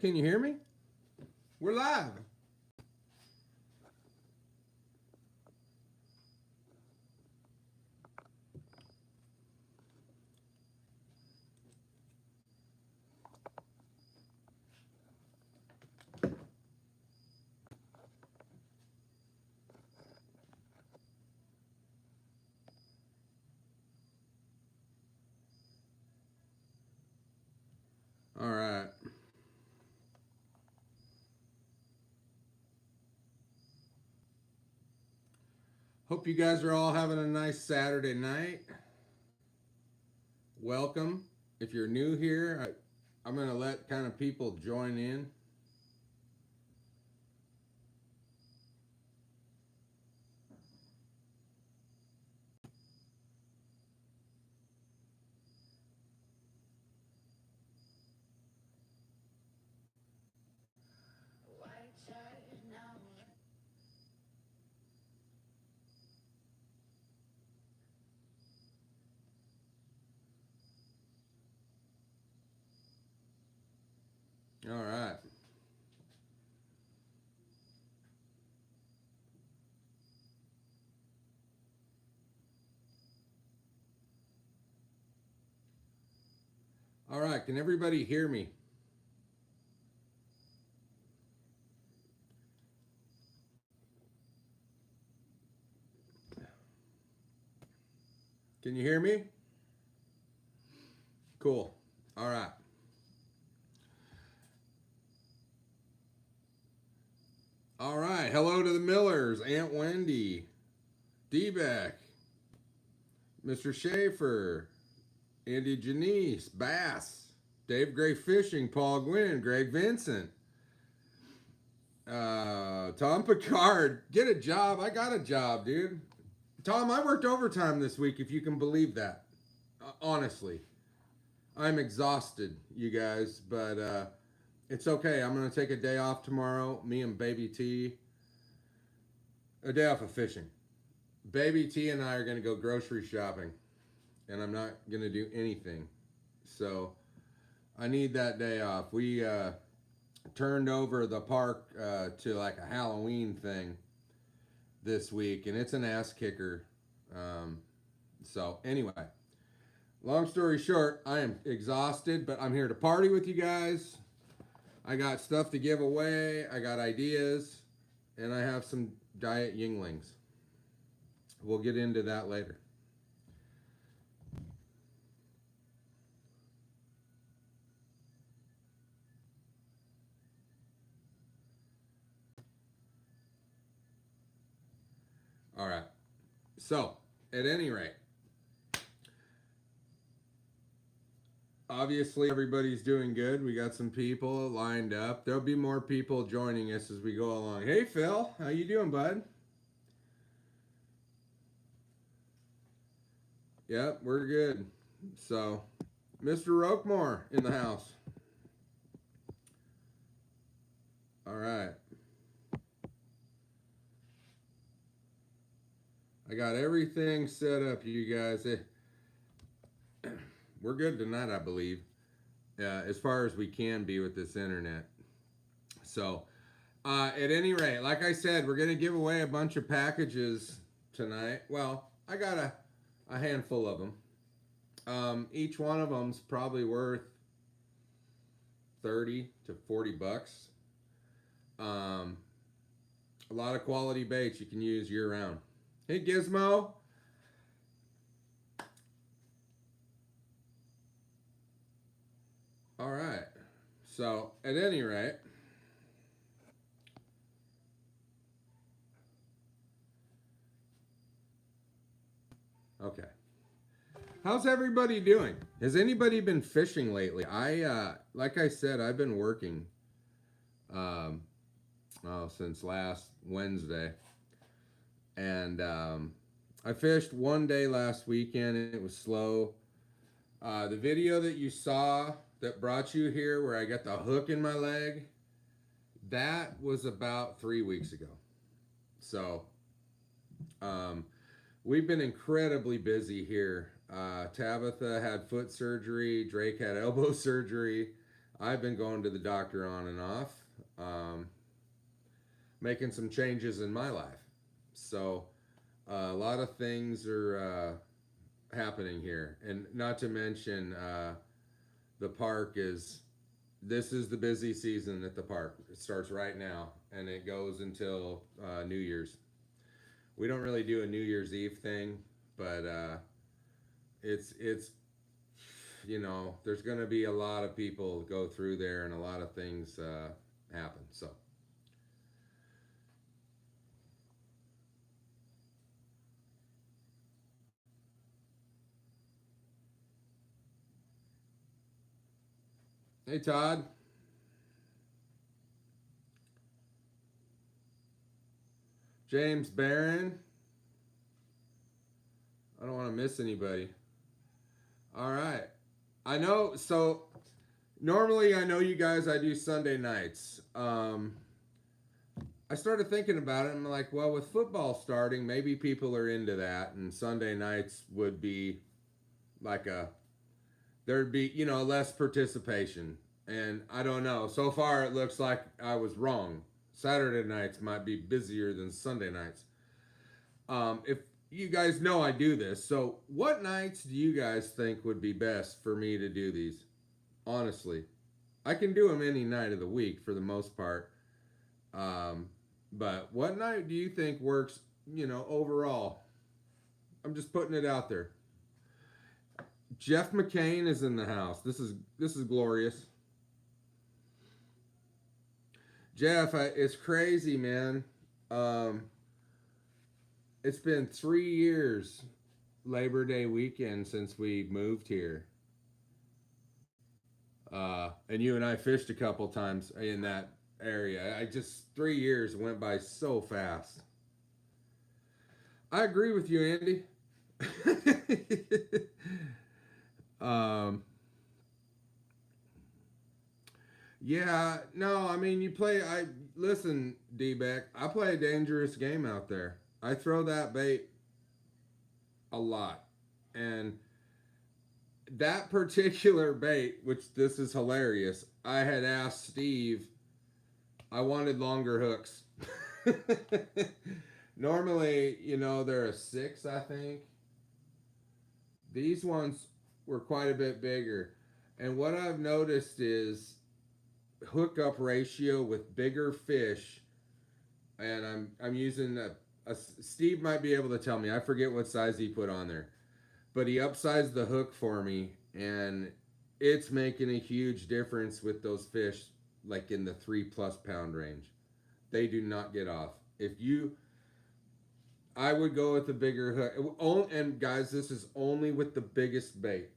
Can you hear me? We're live. All right. Hope you guys are all having a nice Saturday night. Welcome. If you're new here, I'm going to let kind of people join in. All right. All right. Can everybody hear me? Can you hear me? Cool. All right. All right. Hello to the Millers, Aunt Wendy, D-Beck, Mr. Schaefer, Andy Janice, Bass, Dave Gray Fishing, Paul Gwynn, Greg Vincent, Tom Picard. Get a job. I got a job, dude. Tom, I worked overtime this week, if you can believe that. Honestly, I'm exhausted, you guys, but it's okay. I'm going to take a day off tomorrow. Me and Baby T, a day off of fishing. Baby T and I are going to go grocery shopping, and I'm not going to do anything. So I need that day off. We turned over the park to like a Halloween thing this week, and it's an ass kicker. So anyway, long story short, I am exhausted, but I'm here to party with you guys. I got stuff to give away. I got ideas, and I have some diet Yinglings. We'll get into that later. All right. So, at any rate, obviously everybody's doing good. We got some people lined up. There'll be more people joining us as we go along. Hey Phil, how you doing, bud? Yep, we're good. So, Mr. Roquemore in the house. All right. I got everything set up, you guys. We're good tonight, I believe, as far as we can be with this internet. So, at any rate, like I said, we're going to give away a bunch of packages tonight. Well, I got a handful of them. Each one of them's probably worth 30 to 40 bucks. A lot of quality baits you can use year round. Hey, Gizmo. All right. So, at any rate, okay. How's everybody doing? Has anybody been fishing lately? Like I said, I've been working um, since last Wednesday. And I fished one day last weekend and it was slow. The video that you saw that brought you here where I got the hook in my leg, that was about 3 weeks ago. So we've been incredibly busy here. Tabitha had foot surgery. Drake had elbow surgery. I've been going to the doctor on and off, um, making some changes in my life. So a lot of things are happening here, and not to mention the park is. This is the busy season at the park. It starts right now, and it goes until New Year's. We don't really do a New Year's Eve thing, but it's there's going to be a lot of people go through there, and a lot of things happen. So hey Todd, James Barron. I don't want to miss anybody. All right. I know. So normally, I know you guys. I do Sunday nights. I started thinking about it. And I'm like, well, with football starting, maybe people are into that, and Sunday nights would be like a there'd be less participation. And I don't know. So far, it looks like I was wrong. Saturday nights might be busier than Sunday nights. If you guys know I do this, so what nights do you guys think would be best for me to do these? Honestly, I can do them any night of the week for the most part. Um, but what night do you think works? Overall. I'm just putting it out there. Jeff McCain is in the house. This is glorious. Jeff, it's crazy, man. Um, it's been 3 years, Labor Day weekend, since we moved here. And you and I fished a couple times in that area. I just 3 years went by so fast. I agree with you, Andy. um, yeah, no, I mean you play. I listen, D-back. I play a dangerous game out there. I throw that bait a lot, and that particular bait, which this is hilarious. I had asked Steve. I wanted longer hooks. Normally, they're a 6, I think. These ones were quite a bit bigger. And what I've noticed is hookup ratio with bigger fish, and I'm using a Steve might be able to tell me. I forget what size he put on there, but he upsized the hook for me, and it's making a huge difference with those fish, like in the 3+ pound range. They do not get off. If you I would go with the bigger hook. And guys, this is only with the biggest bait.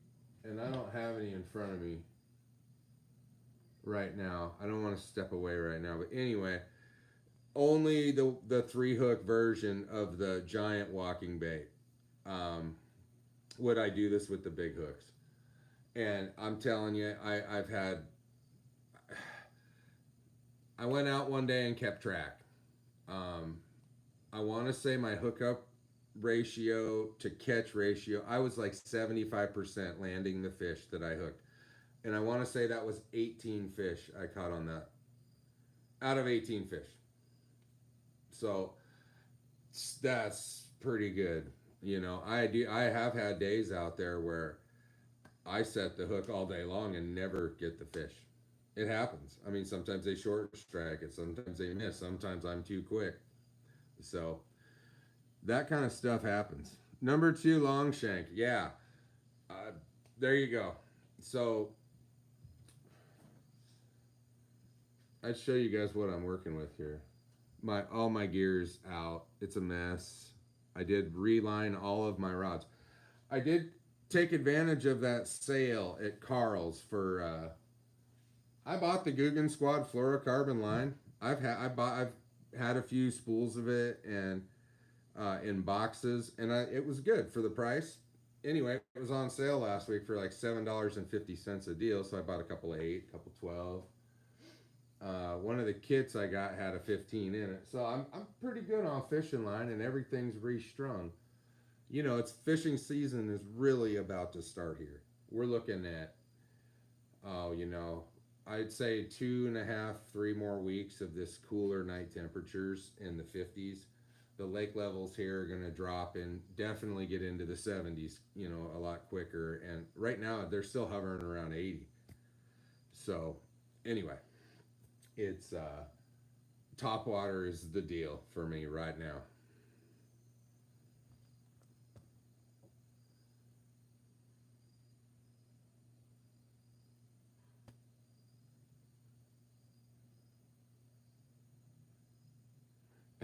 And I don't have any in front of me right now. I don't want to step away right now. But anyway, only the 3 hook version of the giant walking bait. Would I do this with the big hooks? And I'm telling you, I've had. I went out one day and kept track. Um, I want to say my hookup ratio to catch ratio, I was like 75% landing the fish that I hooked. And I want to say that was 18 fish I caught on that. Out of 18 fish. So that's pretty good. I have had days out there where I set the hook all day long and never get the fish. It happens. I mean, sometimes they short strike it, sometimes they miss, sometimes I'm too quick. So that kind of stuff happens. Number 2, long shank. Yeah. Uh, there you go. So I'd show you guys what I'm working with here. All my gear's out. It's a mess. I did reline all of my rods. I did take advantage of that sale at Carl's for I bought the Guggen Squad fluorocarbon line. I've had a few spools of it, and in boxes, and it was good for the price. Anyway, it was on sale last week for like $7.50 a deal, so I bought a couple of 8, a couple 12. One of the kits I got had a 15 in it, so I'm pretty good on fishing line, and everything's restrung. It's fishing season is really about to start here. We're looking at, oh, I'd say 2.5, 3 more weeks of this cooler night temperatures in the 50s. The lake levels here are going to drop and definitely get into the 70s, a lot quicker. And right now they're still hovering around 80. So, anyway, it's top water is the deal for me right now.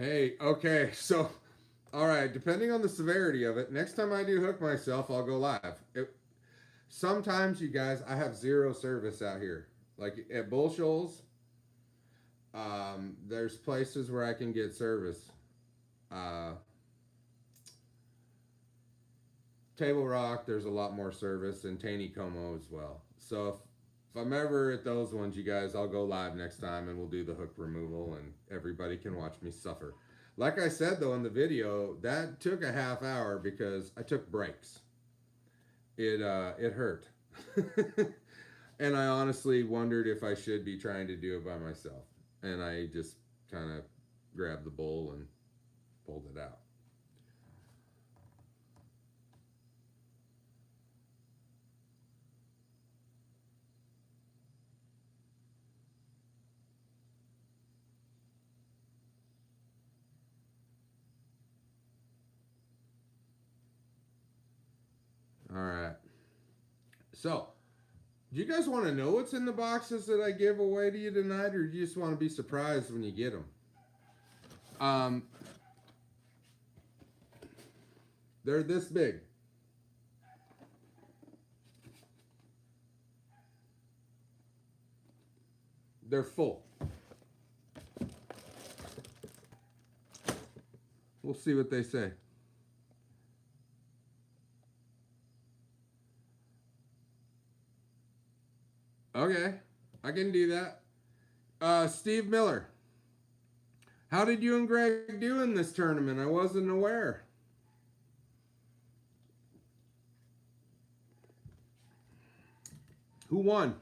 Hey, okay, so all right, depending on the severity of it, next time I do hook myself, I'll go live. Sometimes, you guys, I have zero service out here. Like at Bull Shoals, there's places where I can get service. Uh, Table Rock, there's a lot more service, and Taneycomo as well. So if I'm ever at those ones, you guys, I'll go live next time and we'll do the hook removal and everybody can watch me suffer. Like I said though in the video, that took a half hour because I took breaks. It hurt. And I honestly wondered if I should be trying to do it by myself. And I just kind of grabbed the bowl and pulled it out. All right. So, do you guys want to know what's in the boxes that I give away to you tonight, or do you just want to be surprised when you get them? They're this big. They're full. We'll see what they say. Okay, I can do that. Steve Miller, how did you and Greg do in this tournament? I wasn't aware. Who won?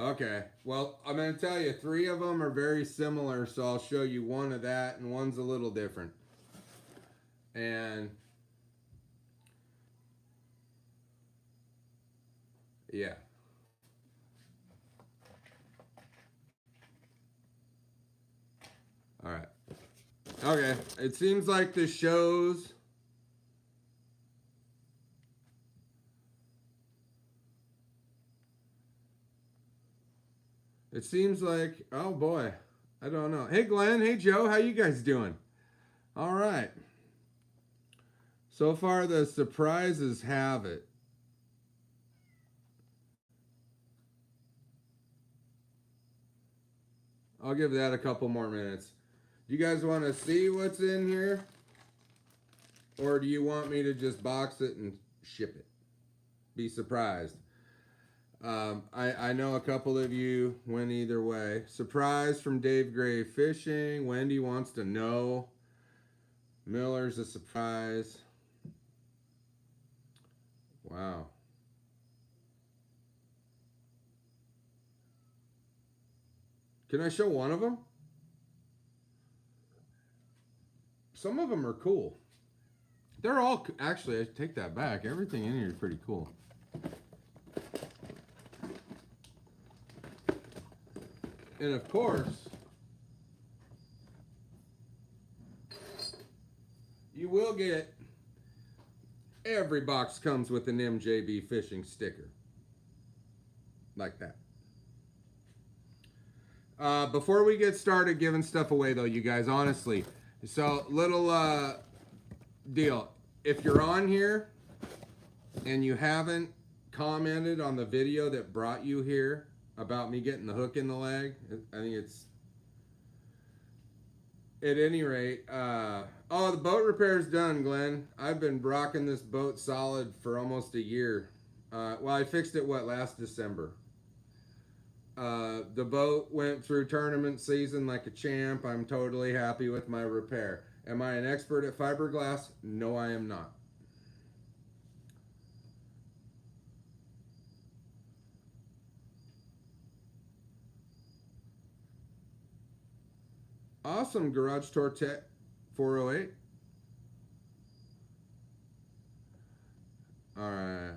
Okay, well, I'm going to tell you, 3 of them are very similar, so I'll show you one of that, and one's a little different. And yeah. All right. Okay, it seems like the shows. It seems like, oh boy, I don't know. Hey Glenn, hey Joe, how you guys doing? All right. So far the surprises have it. I'll give that a couple more minutes. Do you guys want to see what's in here? Or do you want me to just box it and ship it? Be surprised. I know a couple of you went either way. Surprise from Dave Gray Fishing. Wendy wants to know. Miller's a surprise. Wow. Can I show one of them? Some of them are cool. They're all, actually, I take that back. Everything in here is pretty cool. And of course, you will get, every box comes with an MJB fishing sticker. Like that. Before we get started giving stuff away though, you guys, honestly, so little deal. If you're on here and you haven't commented on the video that brought you here about me getting the hook in the leg, I think it's, at any rate, oh, the boat repair's done, Glenn. I've been rocking this boat solid for almost a year. Well, I fixed it last December. The boat went through tournament season like a champ. I'm totally happy with my repair. Am I an expert at fiberglass? No, I am not. Awesome, Garage Tour Tech 408. All right.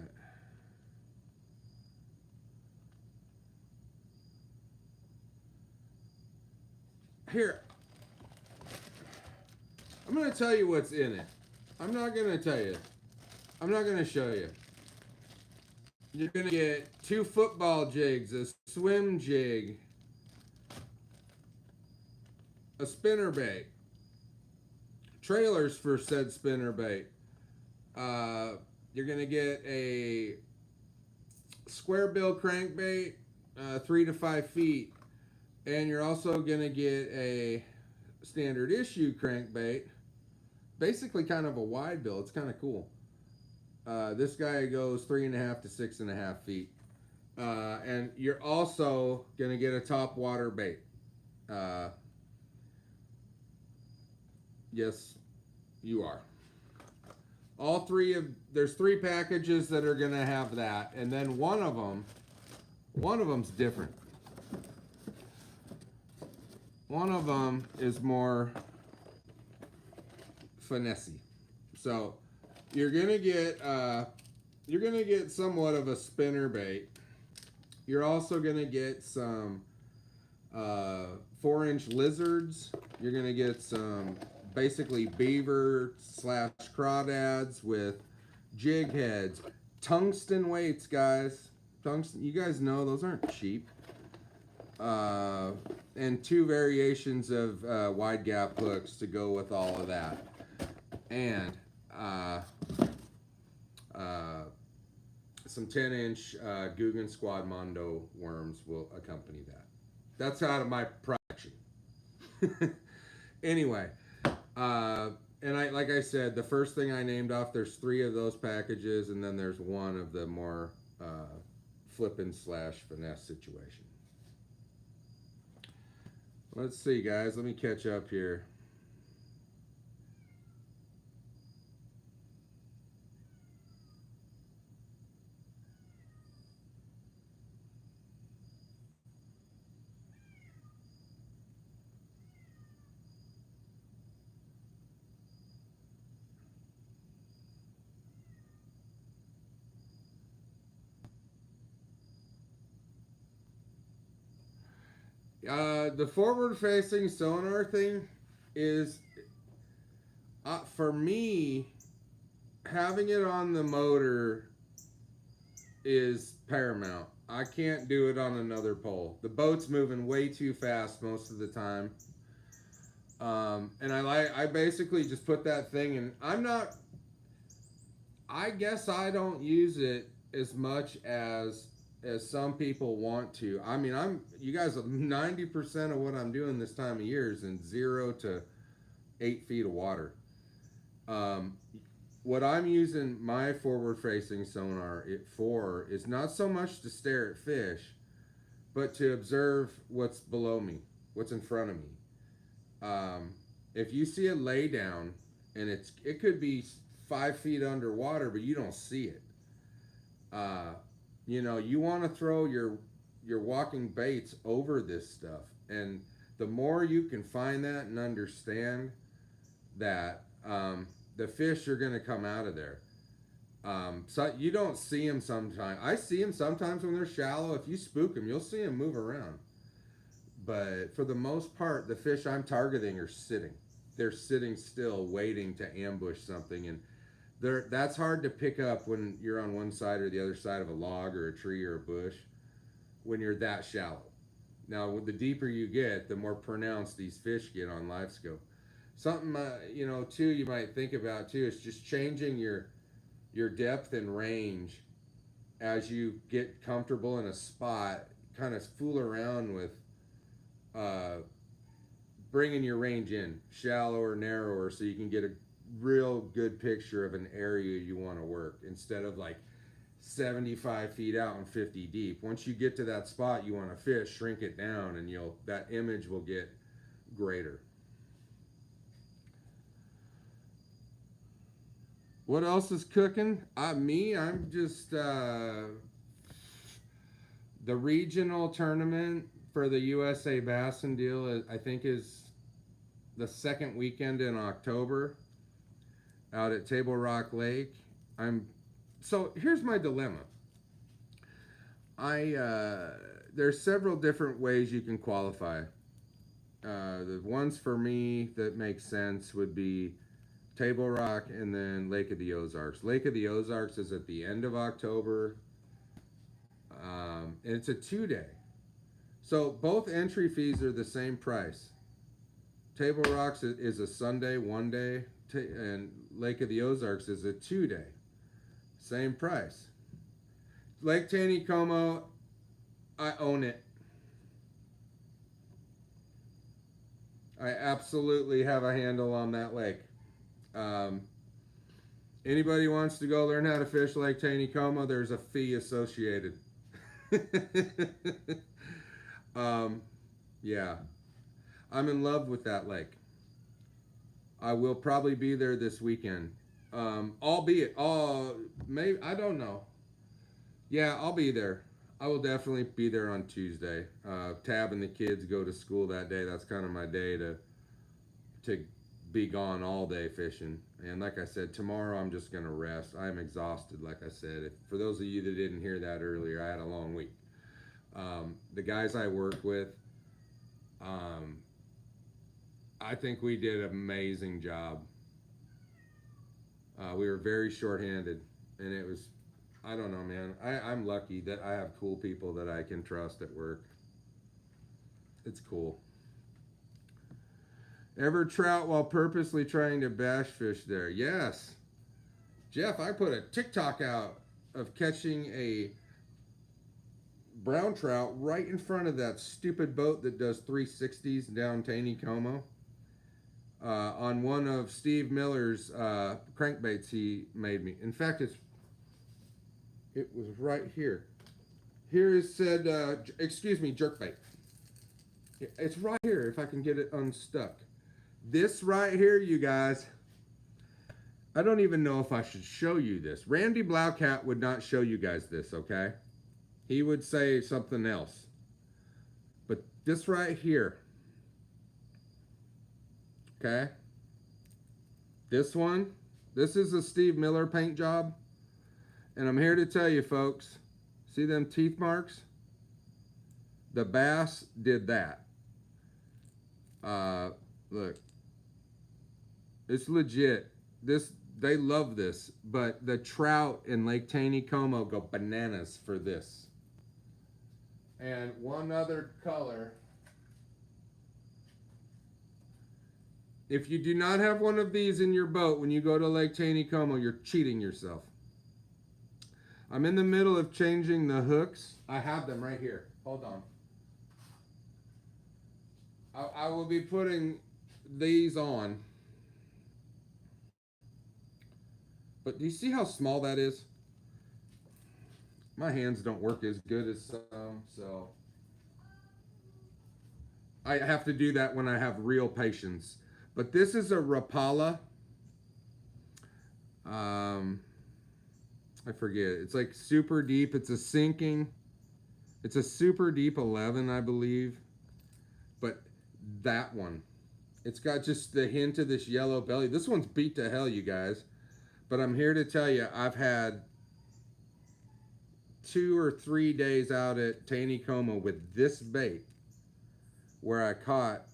Here, I'm going to tell you what's in it. I'm not going to tell you. I'm not going to show you. You're going to get 2 football jigs, a swim jig, a spinner bait, trailers for said spinner bait. You're going to get a square bill crankbait, 3 to 5 feet. And you're also going to get a standard issue crankbait, basically kind of a wide bill. It's kind of cool. This guy goes 3.5 to 6.5 feet. And you're also going to get a top water bait. Yes, you are. All three of there's 3 packages that are going to have that, and then one of them's different. One of them is more finessey. So you're gonna get somewhat of a spinner bait. You're also gonna get some 4-inch lizards. You're gonna get some basically beaver / crawdads with jig heads, tungsten weights, guys. Tungsten. You guys know those aren't cheap. And 2 variations of wide gap hooks to go with all of that. And some 10-inch Guggen Squad Mondo worms will accompany that. That's out of my production. Anyway, and like I said, the first thing I named off, there's 3 of those packages, and then there's one of the more flippin' / finesse situation. Let's see, guys. Let me catch up here. The forward-facing sonar thing is, for me, having it on the motor is paramount. I can't do it on another pole. The boat's moving way too fast most of the time. And I basically just put that thing in. I guess I don't use it as much as some people want to. I mean, you guys, 90% of what I'm doing this time of year is in 0 to 8 feet of water. What I'm using my forward-facing sonar for is not so much to stare at fish, but to observe what's below me, what's in front of me. If you see a lay down, and it could be 5 feet underwater, but you don't see it. You want to throw your walking baits over this stuff, and the more you can find that and understand that, the fish are going to come out of there. So you don't see them sometimes. I see them sometimes when they're shallow. If you spook them, you'll see them move around. But for the most part, the fish I'm targeting are sitting. They're sitting still, waiting to ambush something, and that's hard to pick up when you're on one side or the other side of a log or a tree or a bush when you're that shallow. Now, the deeper you get, the more pronounced these fish get on LiveScope. Something too, you might think about too is just changing your depth and range as you get comfortable in a spot. Kind of fool around with bringing your range in shallower, narrower, so you can get a real good picture of an area you want to work, instead of like 75 feet out and 50 deep. Once you get to that spot you want to fish, shrink it down, and that image will get greater. What else is cooking? I'm just the regional tournament for the USA Bass and Deal, I think, is the second weekend in October out at Table Rock Lake. So here's my dilemma. There's several different ways you can qualify. The ones for me that make sense would be Table Rock and then Lake of the Ozarks. Lake of the Ozarks is at the end of October. And it's a 2-day. So both entry fees are the same price. Table Rocks is a Sunday, 1 day, and Lake of the Ozarks is a 2-day. Same price. Lake Taneycomo, I own it. I absolutely have a handle on that lake. Anybody wants to go learn how to fish Lake Taneycomo, there's a fee associated. Yeah, I'm in love with that lake. I will probably be there this weekend. Maybe, I don't know. Yeah, I'll be there. I will definitely be there on Tuesday. Tab and the kids go to school that day. That's kind of my day to be gone all day fishing. And like I said, tomorrow I'm just going to rest. I'm exhausted, like I said. For those of you that didn't hear that earlier, I had a long week. The guys I work with, I think we did an amazing job. We were very short-handed, and it was, I don't know, man. I'm lucky that I have cool people that I can trust at work. It's cool. Ever trout while purposely trying to bash fish there? Yes. Jeff, I put a TikTok out of catching a brown trout right in front of that stupid boat that does 360s down Taneycomo. On one of Steve Miller's crankbaits he made me. In fact, it was right here. Here it said, jerkbait. It's right here if I can get it unstuck. This right here, you guys, I don't even know if I should show you this. Randy Blaukat would not show you guys this, okay? He would say something else. But this right here, okay? This one, this is a Steve Miller paint job. And I'm here to tell you, folks, see them teeth marks? The bass did that. Look. It's legit. They love this, but the trout in Lake Taneycomo go bananas for this. And one other color. If you do not have one of these in your boat when you go to Lake Taneycomo, you're cheating yourself. I'm in the middle of changing the hooks. I have them right here. Hold on. I will be putting these on. But do you see how small that is? My hands don't work as good as some, so I have to do that when I have real patience. But this is a Rapala. I forget. It's like super deep. It's a sinking. It's a super deep 11, I believe. But that one, it's got just the hint of this yellow belly. This one's beat to hell, you guys. But I'm here to tell you, I've had 2 or 3 days out at Taneycomo with this bait where I caught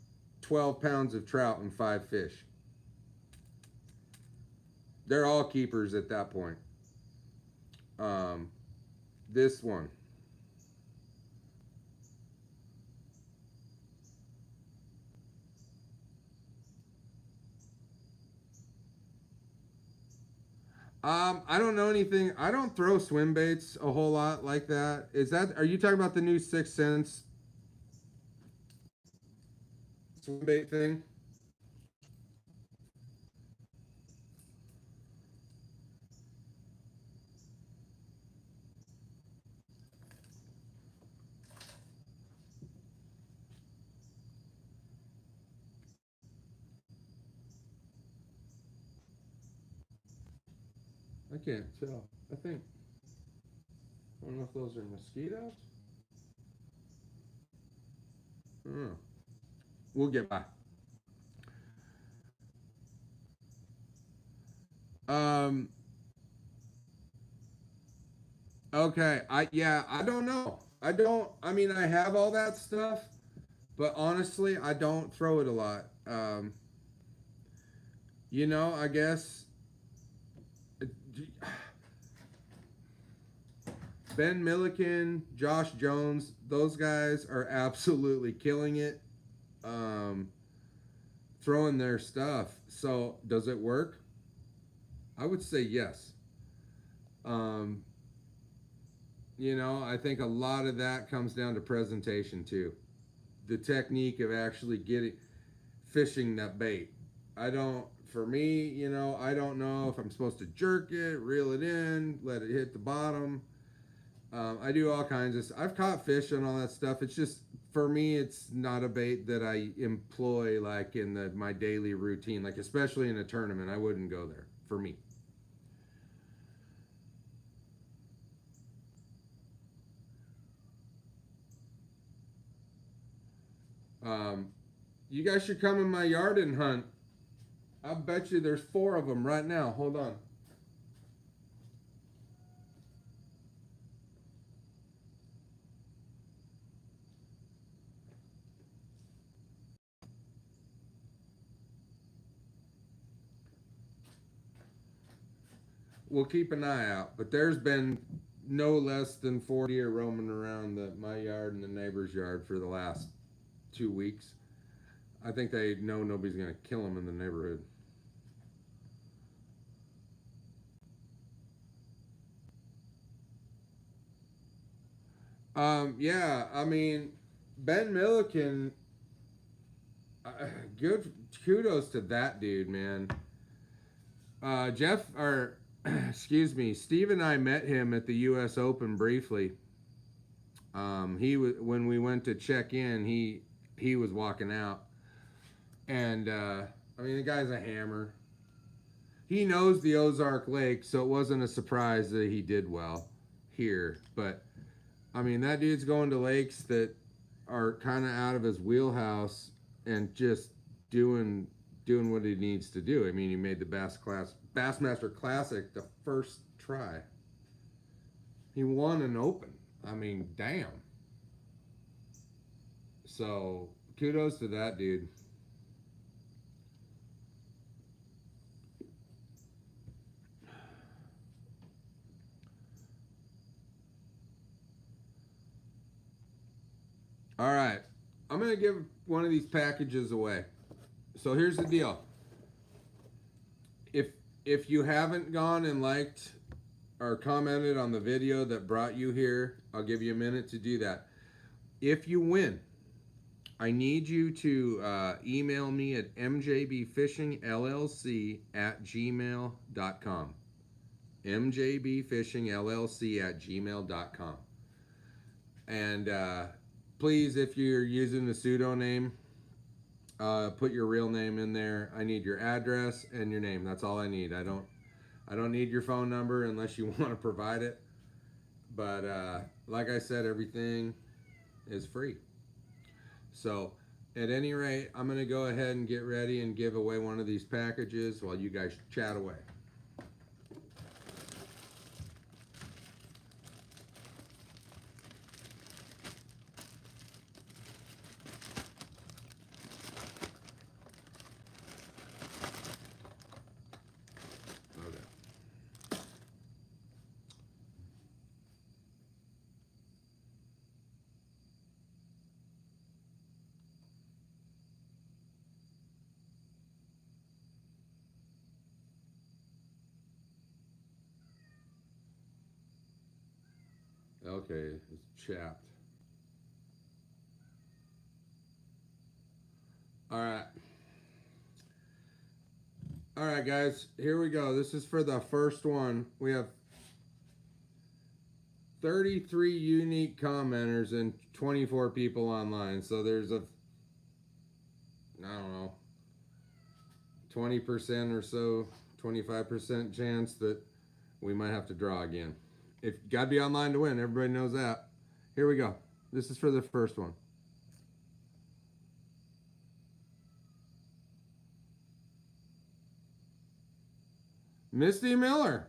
12 pounds of trout and 5 fish. They're all keepers at that point. This one. I don't know anything. I don't throw swim baits a whole lot like that. Are you talking about the new 6th Sense swim bait thing? I can't tell. I think. I don't know if those are mosquitoes. I don't know. We'll get by. Um. Okay. I don't know. I don't. I mean, I have all that stuff, but honestly, I don't throw it a lot. I guess Ben Milliken, Josh Jones, those guys are absolutely killing it, um, throwing their stuff. So, does it work? I would say yes. Um, I think a lot of that comes down to presentation too. The technique of actually getting fishing that bait. I don't, for me, I don't know if I'm supposed to jerk it, reel it in, let it hit the bottom. I do all kinds of. I've caught fish and all that stuff. It's just for me, it's not a bait that I employ like in my daily routine. Like especially in a tournament, I wouldn't go there for me. Um, you guys should come in my yard and hunt. I bet you there's 4 of them right now. Hold on. We'll keep an eye out. But there's been no less than 4 deer roaming around my yard and the neighbor's yard for the last 2 weeks. I think they know nobody's going to kill them in the neighborhood. Yeah, I mean, Ben Milliken, uh, good kudos to that dude, man. Jeff, or excuse me, Steve and I met him at the U.S. Open briefly. He was when we went to check in. He was walking out, and I mean the guy's a hammer. He knows the Ozark Lake, so it wasn't a surprise that he did well here. But I mean that dude's going to lakes that are kind of out of his wheelhouse and just doing what he needs to do. I mean, he made the Bassmaster Classic the first try. He won an Open. I mean, damn. So kudos to that dude. All right, I'm gonna give one of these packages away. So here's the deal. If if you haven't gone and liked or commented on the video that brought you here, I'll give you a minute to do that. If you win, I need you to email me at mjbfishingllc@gmail.com. mjbfishingllc@gmail.com. And please, if you're using the pseudonym, put your real name in there. I need your address and your name. That's all I need. I don't need your phone number unless you want to provide it. But like I said, everything is free. So at any rate, I'm going to go ahead and get ready and give away one of these packages while you guys chat away. Okay, it's chapped. All right. All right, guys, here we go. This is for the first one. We have 33 unique commenters and 24 people online. So there's I don't know, 20% or so, 25% chance that We might have to draw again. If gotta be online to win, everybody knows that. Here we go. This is for the first one. Misty Miller.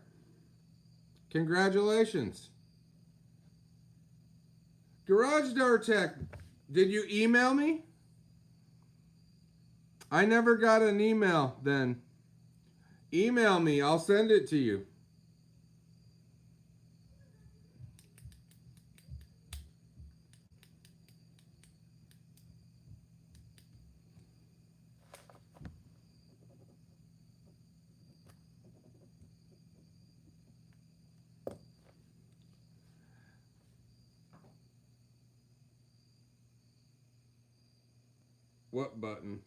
Congratulations. Garage Door Tech, did you email me? I never got an email then. Email me, I'll send it to you. What button?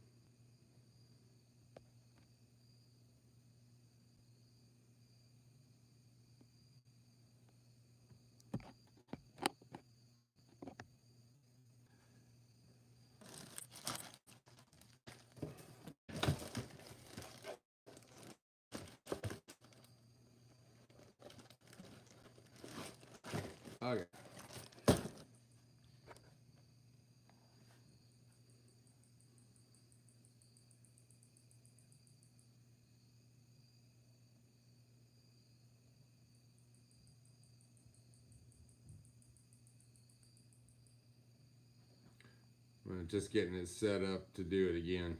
Okay. I'm just getting it set up to do it again.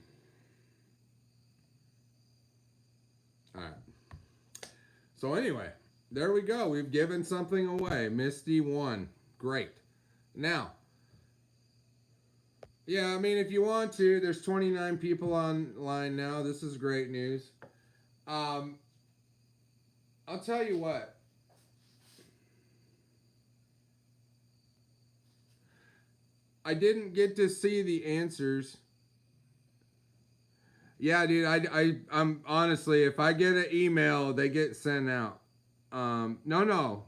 All right. So anyway, there we go. We've given something away. Misty won. Great. Now, yeah, I mean, if you want to, there's 29 people online now. This is great news. I'll tell you what. I didn't get to see the answers. Yeah, dude, I'm honestly, if I get an email, they get sent out. No.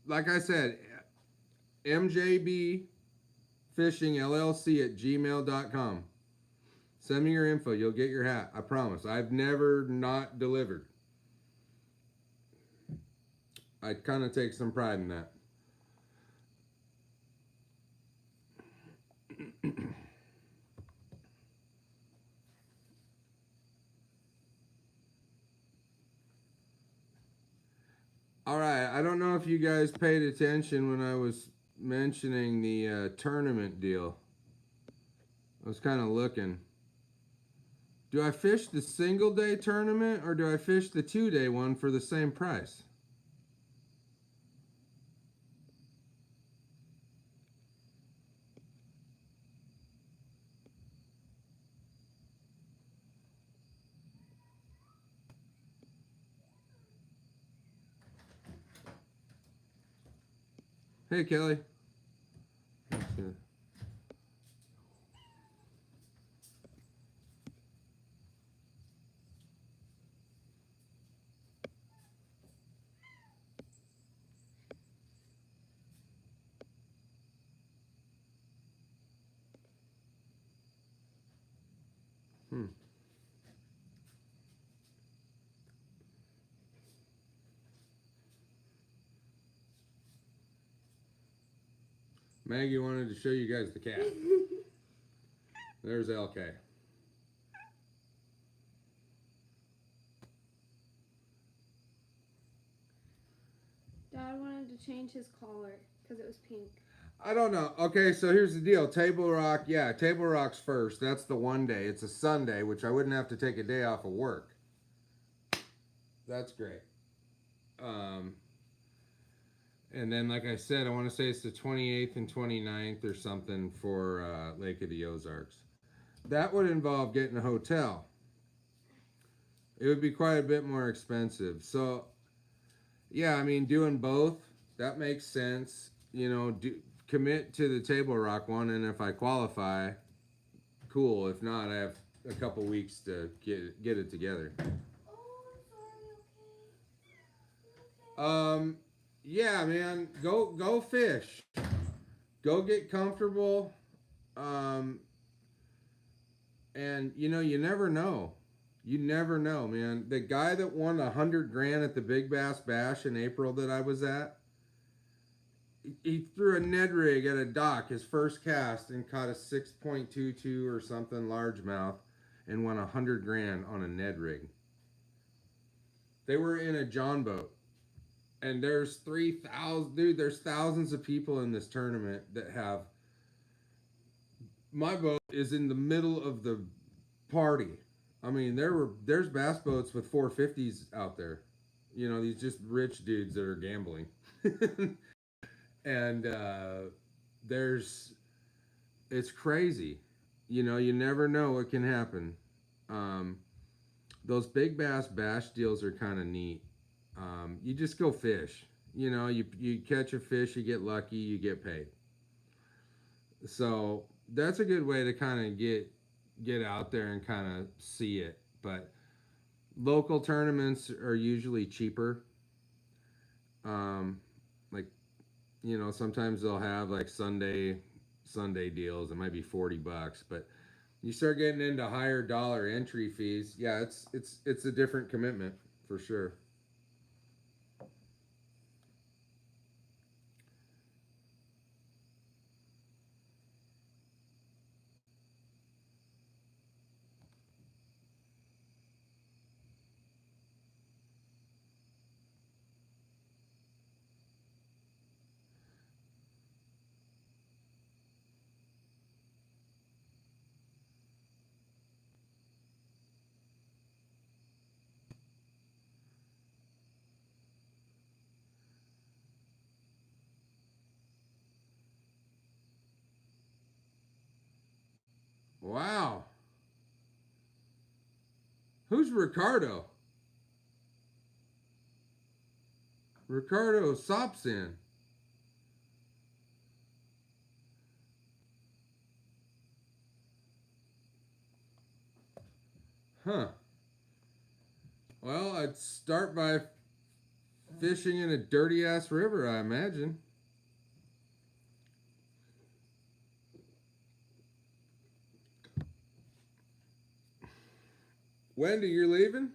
Like I said, MJB Fishing LLC at gmail.com. Send me your info. You'll get your hat. I promise. I've never not delivered. I kind of take some pride in that. All right. I don't know if you guys paid attention when I was mentioning the tournament deal. I was kind of looking. Do I fish the single day tournament or do I fish the 2-day one for the same price? Hey, Kelly. Maggie wanted to show you guys the cat. There's LK. Dad wanted to change his collar because it was pink. I don't know. Okay, so here's the deal. Table Rock, yeah, Table Rock's first. That's the 1-day. It's a Sunday, which I wouldn't have to take a day off of work. That's great. And then, like I said, I want to say it's the 28th and 29th or something for Lake of the Ozarks. That would involve getting a hotel. It would be quite a bit more expensive. So, yeah, I mean, doing both, that makes sense. You know, commit to the Table Rock one, and if I qualify, cool. If not, I have a couple weeks to get it together. Yeah, man, go fish. Go get comfortable. And you know, you never know. You never know, man. The guy that won 100 grand at the Big Bass Bash in April that I was at, he threw a Ned rig at a dock, his first cast, and caught a 6.22 or something largemouth, and won 100 grand on a Ned rig. They were in a John boat, and there's 3,000, dude. There's thousands of people in this tournament that have. My boat is in the middle of the party. I mean, there's bass boats with 450s out there. You know, these just rich dudes that are gambling. And it's crazy. You know, you never know what can happen. Those big bass bash deals are kind of neat. You just go fish. You know, you catch a fish, you get lucky, you get paid. So that's a good way to kind of get out there and kind of see it. But local tournaments are usually cheaper. Like, you know, sometimes they'll have like Sunday deals. It might be $40, but you start getting into higher dollar entry fees. Yeah, it's a different commitment for sure. Wow. Who's Ricardo? Ricardo Sopsin. Huh. Well, I'd start by fishing in a dirty ass river, I imagine. Wendy, you're leaving?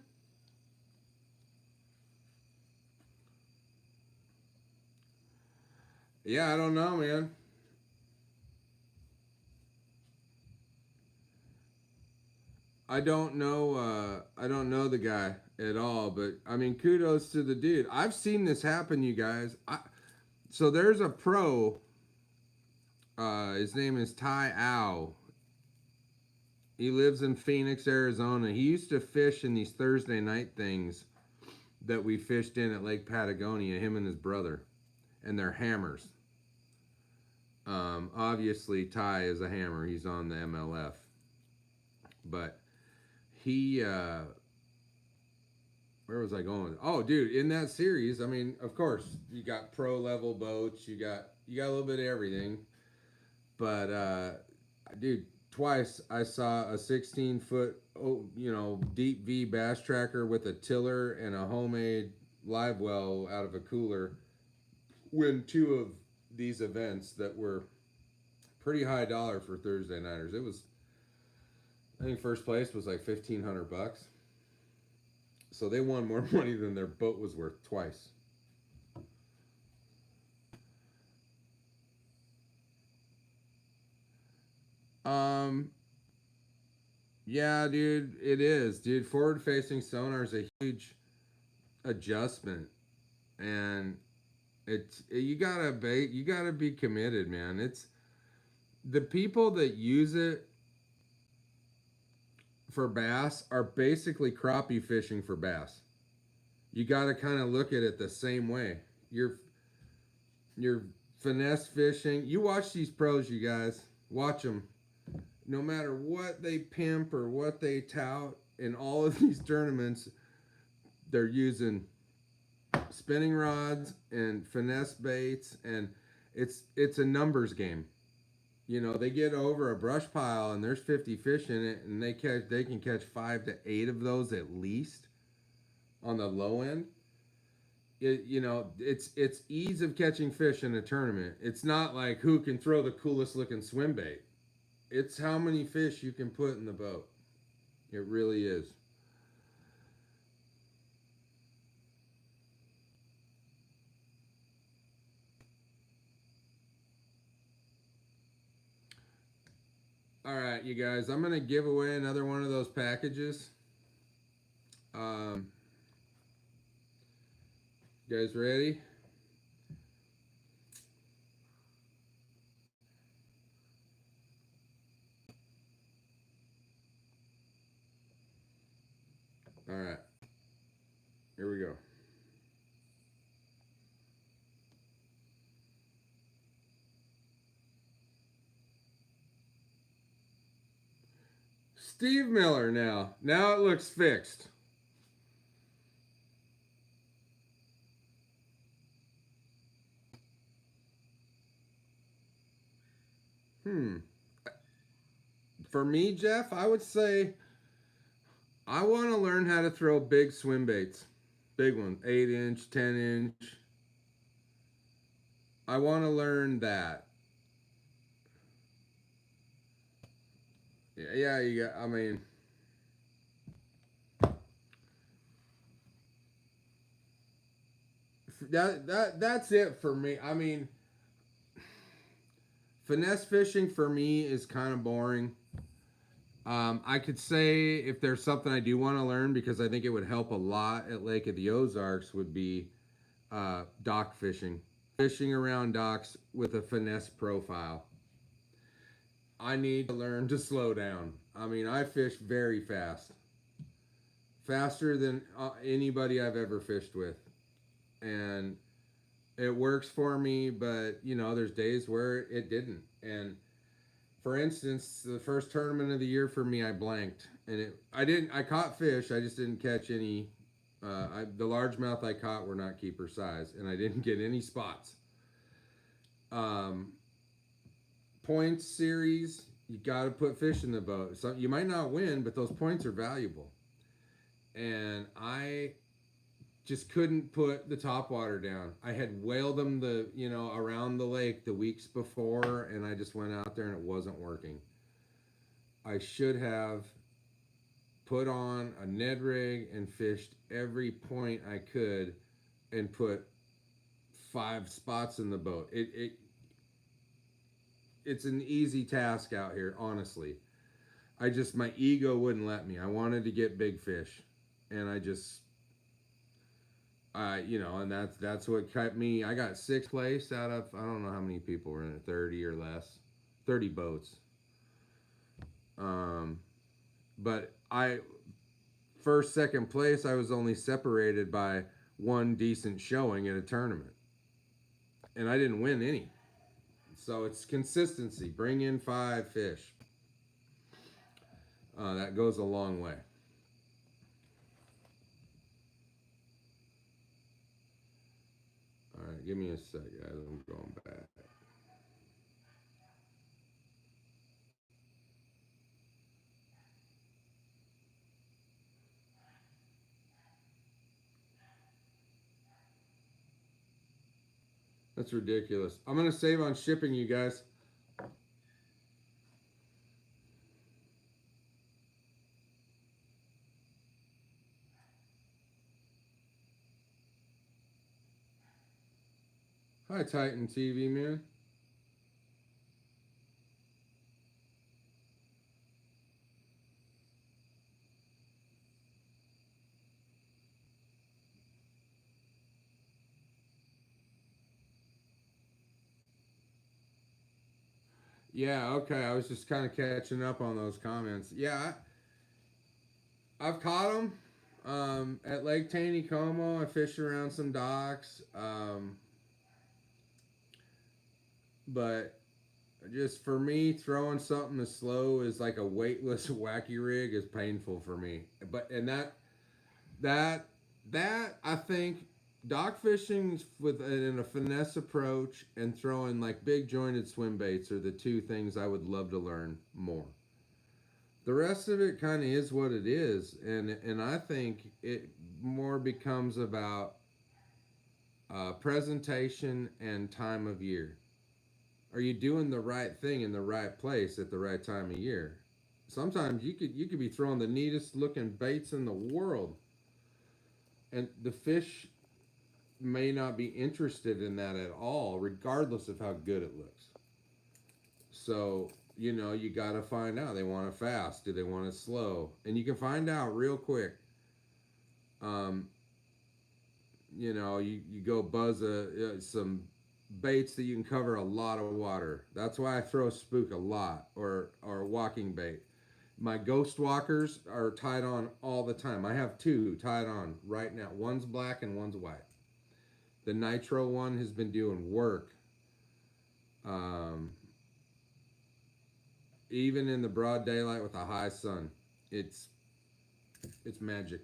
Yeah, I don't know, man. I don't know. I don't know the guy at all, but I mean, kudos to the dude. I've seen this happen, you guys. So there's a pro. His name is Ty Au. He lives in Phoenix, Arizona. He used to fish in these Thursday night things that we fished in at Lake Patagonia. Him and his brother, and they're hammers. Obviously, Ty is a hammer. He's on the MLF, but he where was I going? Oh, dude, in that series, I mean, of course, you got pro level boats, you got a little bit of everything, but dude, twice I saw a 16-foot, deep V bass tracker with a tiller and a homemade live well out of a cooler win two of these events that were pretty high dollar for Thursday nighters. It was, I think, first place was like $1,500. So they won more money than their boat was worth twice. Yeah, dude, it is, dude. Forward-facing sonar is a huge adjustment, and you gotta be committed, man. It's the people that use it for bass are basically crappie fishing for bass. You got to kind of look at it the same way. You're finesse fishing. You watch these pros, you guys. Watch them. No matter what they pimp or what they tout in all of these tournaments, they're using spinning rods and finesse baits, and it's a numbers game. You know, they get over a brush pile and there's 50 fish in it, and they can catch 5 to 8 of those at least on the low end. It's ease of catching fish in a tournament. It's not like who can throw the coolest looking swim bait. It's how many fish you can put in the boat. It really is. All right, you guys, I'm gonna give away another one of those packages. You guys ready? All right, here we go. Steve Miller now. Now it looks fixed. For me, Jeff, I would say I want to learn how to throw big swim baits. Big one, 8-inch, 10-inch. I want to learn that. Yeah, you got, I mean, that's it for me. I mean, finesse fishing for me is kind of boring. I could say if there's something I do want to learn because I think it would help a lot at Lake of the Ozarks would be dock fishing. Fishing around docks with a finesse profile. I need to learn to slow down. I mean, I fish very fast. Faster than anybody I've ever fished with. And it works for me, but you know, there's days where it didn't. And for instance, the first tournament of the year for me, I blanked, and I caught fish, I just didn't catch any. The largemouth I caught were not keeper size, and I didn't get any spots. Points series, you got to put fish in the boat. So you might not win, but those points are valuable. And I just couldn't put the top water down. I had whaled them around the lake the weeks before, and I just went out there and it wasn't working. I should have put on a Ned rig and fished every point I could and put 5 spots in the boat. It's an easy task out here, honestly. My ego wouldn't let me. I wanted to get big fish, and and that's what kept me. I got 6th place out of, I don't know how many people were in it, 30 or less, 30 boats. But first, 2nd place, I was only separated by one decent showing at a tournament, and I didn't win any. So it's consistency. Bring in 5 fish. That goes a long way. All right, give me a sec, guys. I'm going back. That's ridiculous. I'm going to save on shipping, you guys. Hi, Titan TV, man. Yeah, okay. I was just kind of catching up on those comments. Yeah, I've caught them at Lake Taneycomo. I fished around some docks. But just for me, throwing something as slow as like a weightless wacky rig is painful for me. That I think dock fishing with in a finesse approach and throwing like big jointed swim baits are the 2 things I would love to learn more. The rest of it kind of is what it is, and I think it more becomes about presentation and time of year. Are you doing the right thing in the right place at the right time of year? Sometimes you could be throwing the neatest looking baits in the world, and the fish may not be interested in that at all, regardless of how good it looks. So you know, you got to find out. They want it fast. Do they want it slow? And you can find out real quick. Um, you know, you go buzz some baits that you can cover a lot of water. That's why I throw spook a lot, or walking bait. My ghost walkers are tied on all the time. I have two tied on right now. One's black and one's white. The nitro one has been doing work. Um, Even in the broad daylight with a high sun, it's magic.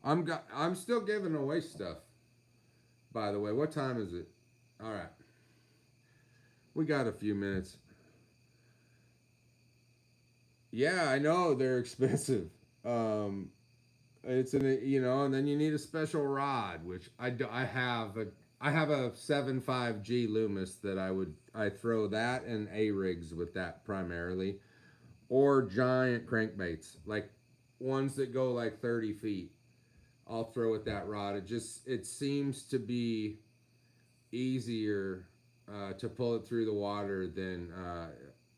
I'm still giving away stuff. By the way, what time is it? All right, we got a few minutes. Yeah, I know they're expensive. Um, it's an, you know, and then you need a special rod, which I have a 7.5G Loomis that I throw that and A rigs with that primarily, or giant crankbaits like ones that go like 30 feet. I'll throw with that rod. It seems to be easier to pull it through the water than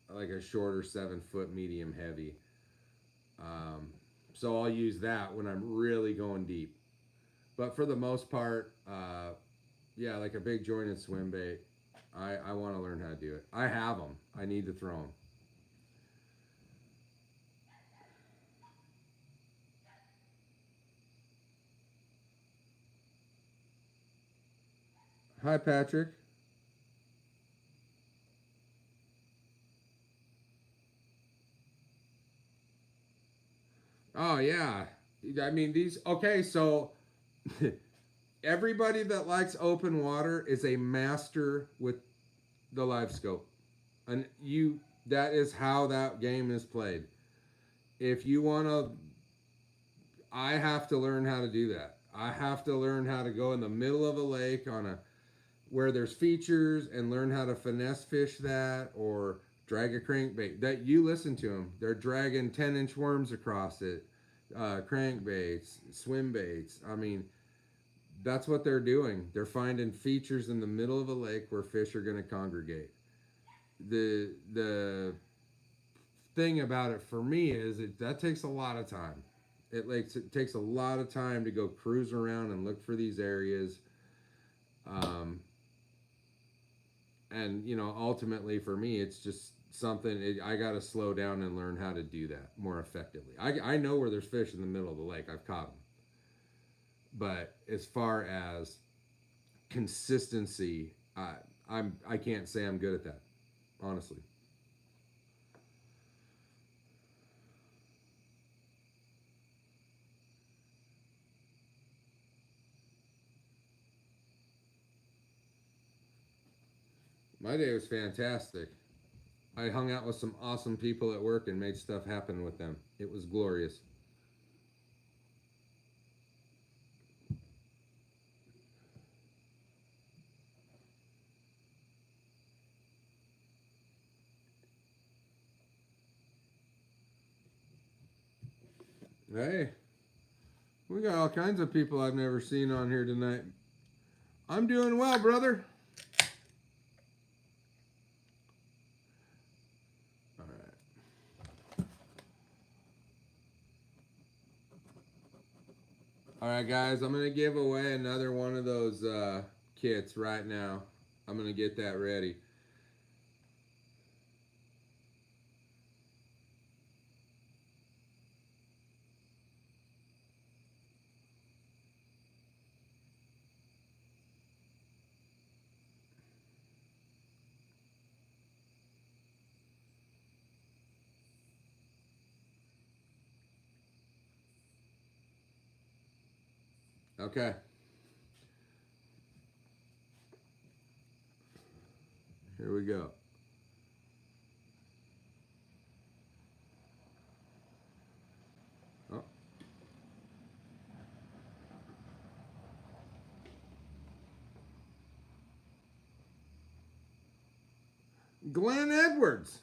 like a shorter 7 foot medium heavy. Um, so I'll use that when I'm really going deep. But for the most part, yeah, like a big jointed swim bait, I want to learn how to do it. I have them. I need to throw them. Hi, Patrick. Oh yeah. I mean these. Okay, so everybody that likes open water is a master with the live scope, and that is how that game is played. If you want to, I have to learn how to do that. I have to learn how to go in the middle of a lake on a where there's features and learn how to finesse fish that, or drag a crankbait. That you listen to them, they're dragging 10-inch worms across it, crankbaits, swim baits. I mean, that's what they're doing. They're finding features in the middle of a lake where fish are going to congregate. The thing about it for me is that takes a lot of time. It takes a lot of time to go cruise around and look for these areas. Um, and you know, ultimately for me, it's just I got to slow down and learn how to do that more effectively. I know where there's fish in the middle of the lake. I've caught them. But as far as consistency, I can't say I'm good at that, honestly. My day was fantastic. I hung out with some awesome people at work and made stuff happen with them. It was glorious. Hey, we got all kinds of people I've never seen on here tonight. I'm doing well, brother. All right. All right, guys, I'm going to give away another one of those kits right now. I'm going to get that ready. Okay. Here we go. Oh. Glenn Edwards.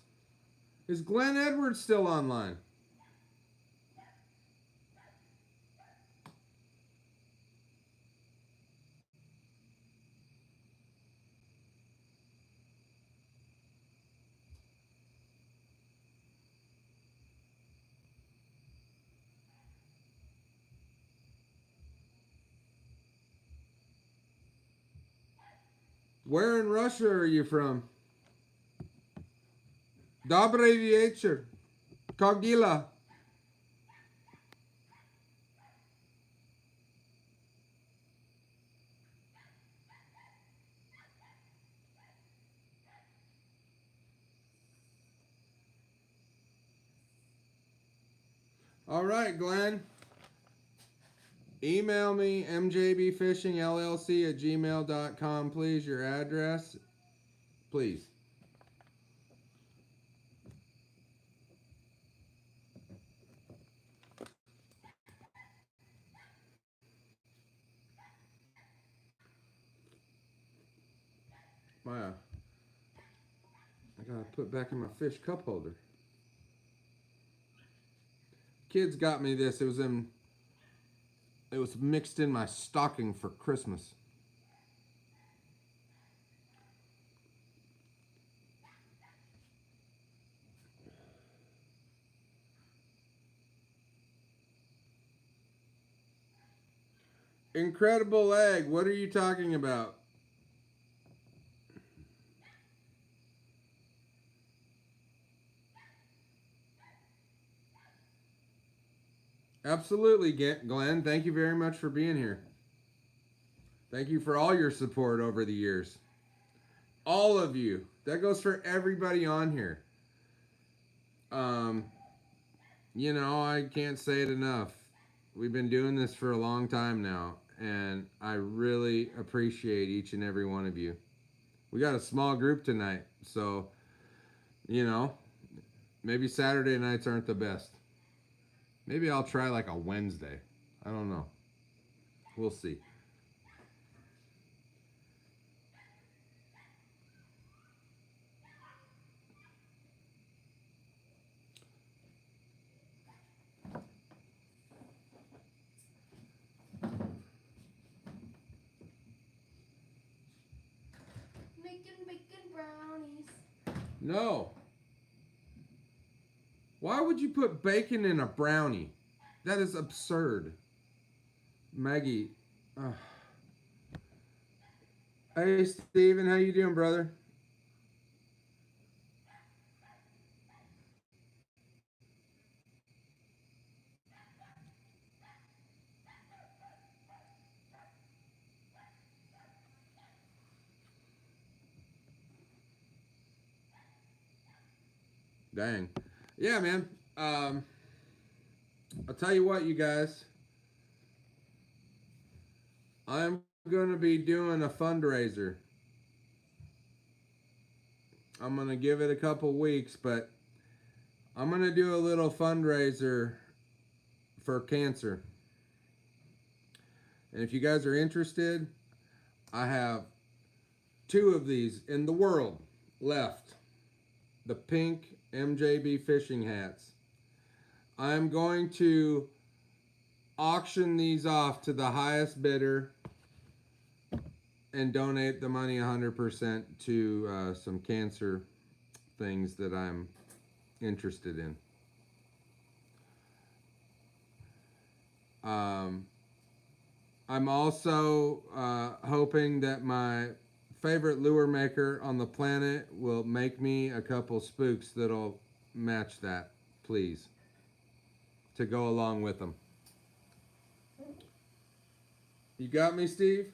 Is Glenn Edwards still online? Where in Russia are you from? Dobry wieczór. Kogila. All right, Glenn. Email me, mjbfishingllc@gmail.com, please. Your address, please. Wow. I gotta put back in my fish cup holder. Kids got me this. It was mixed in my stocking for Christmas. Incredible egg. What are you talking about? Absolutely, Glenn. Thank you very much for being here. Thank you for all your support over the years. All of you. That goes for everybody on here. You know, I can't say it enough. We've been doing this for a long time now, and I really appreciate each and every one of you. We got a small group tonight, so, you know, maybe Saturday nights aren't the best. Maybe I'll try like a Wednesday. I don't know. We'll see. Making brownies. No. Why would you put bacon in a brownie? That is absurd. Maggie. Hey, Steven, how you doing, brother? Dang. Yeah, man. I'll tell you what, you guys. I'm going to be doing a fundraiser. I'm going to give it a couple weeks, but I'm going to do a little fundraiser for cancer. And if you guys are interested, I have 2 of these in the world left. The pink MJB fishing hats. I'm going to auction these off to the highest bidder and donate the money 100% to some cancer things that I'm interested in. I'm also hoping that my favorite lure maker on the planet will make me a couple spooks that'll match that, please, to go along with them. You got me, Steve?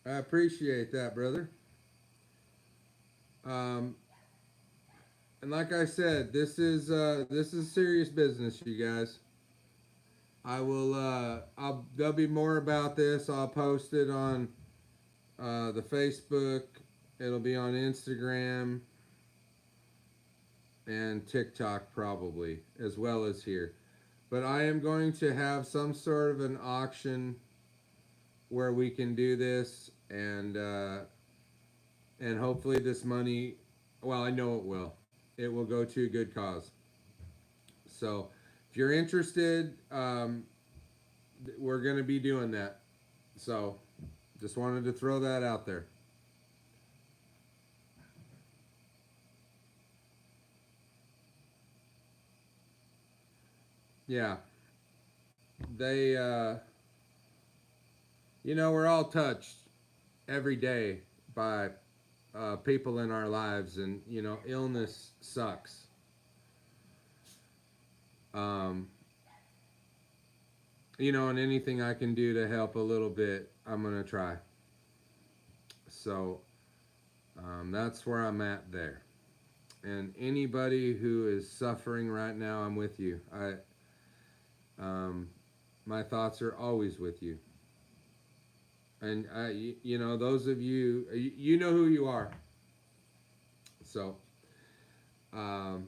I appreciate that, brother. And like I said, this is serious business, you guys. There'll be more about this. I'll post it on the Facebook. It'll be on Instagram and TikTok probably, as well as here. But I am going to have some sort of an auction where we can do this, and hopefully this money, well, I know it will. It will go to a good cause. So if you're interested, we're going to be doing that. So just wanted to throw that out there. yeah, they, we're all touched every day by people in our lives, and illness sucks. Um, and anything I can do to help a little bit, I'm gonna try. So that's where I'm at there. And anybody who is suffering right now, I'm with you. My thoughts are always with you. And those of you, you know who you are. So um,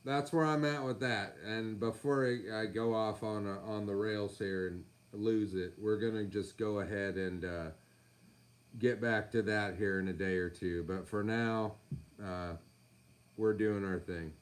that's where I'm at with that. And before I go off on the rails here and lose it, we're gonna just go ahead and get back to that here in a day or two. But for now, we're doing our thing.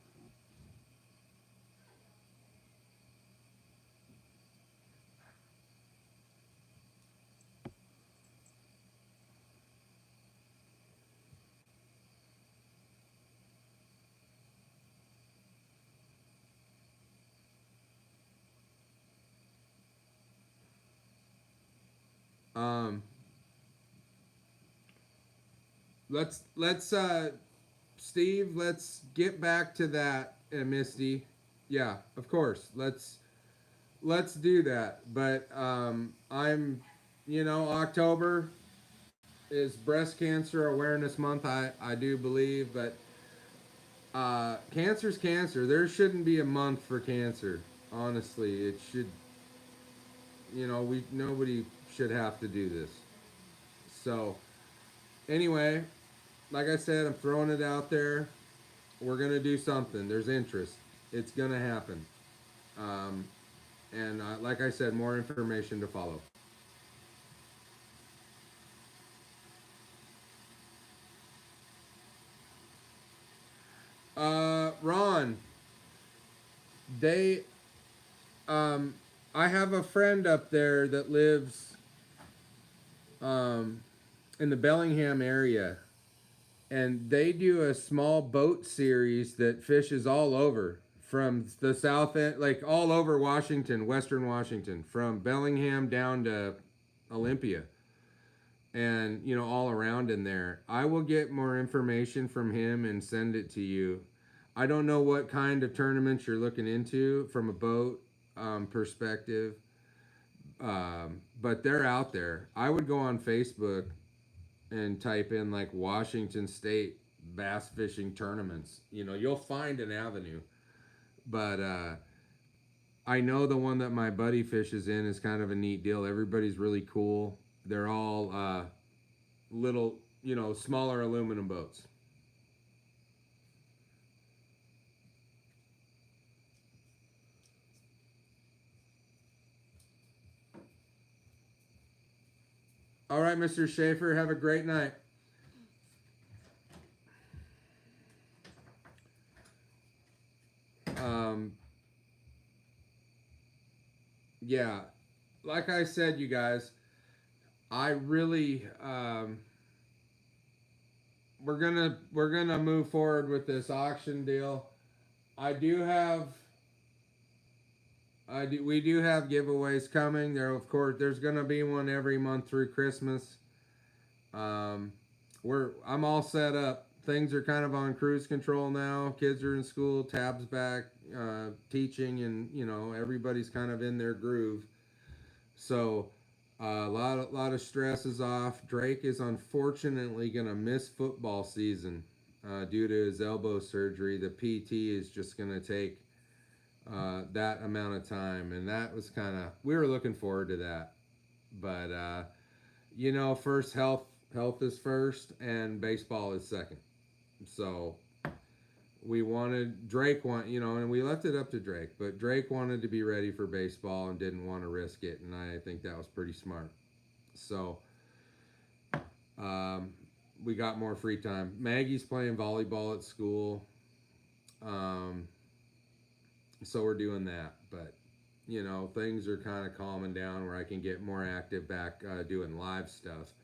Um, let's Steve, let's get back to that, Misty. Yeah, of course. Let's do that. But I'm, October is Breast Cancer Awareness Month. I do believe, but cancer's cancer. There shouldn't be a month for cancer. Honestly, it should. We nobody should have to do this. So anyway, like I said, I'm throwing it out there. We're gonna do something. There's interest. It's gonna happen. Um, and like I said, more information to follow. Ron, they, um, I have a friend up there that lives um, in the Bellingham area, and they do a small boat series that fishes all over from the south end, like all over Washington, Western Washington, from Bellingham down to Olympia, and all around in there. I will get more information from him and send it to you. I don't know what kind of tournaments you're looking into from a boat perspective, but they're out there. I would go on Facebook and type in like Washington State bass fishing tournaments. You'll find an avenue. But I know the one that my buddy fishes in is kind of a neat deal. Everybody's really cool. They're all little, smaller aluminum boats. All right, Mr. Schaefer, have a great night. Um, yeah, like I said, you guys, I really we're gonna move forward with this auction deal. I do have we do have giveaways coming. There, of course, there's gonna be one every month through Christmas. Um, I'm all set up. Things are kind of on cruise control now. Kids are in school, tabs back, teaching, and everybody's kind of in their groove. So a lot of stress is off. Drake is unfortunately gonna miss football season due to his elbow surgery. The PT is just gonna take that amount of time, and that was kind of we were looking forward to that, but first health is first, and baseball is second. So we wanted and we left it up to Drake, but Drake wanted to be ready for baseball and didn't want to risk it, and I think that was pretty smart. So we got more free time. Maggie's playing volleyball at school, so we're doing that. But things are kind of calming down where I can get more active back doing live stuff.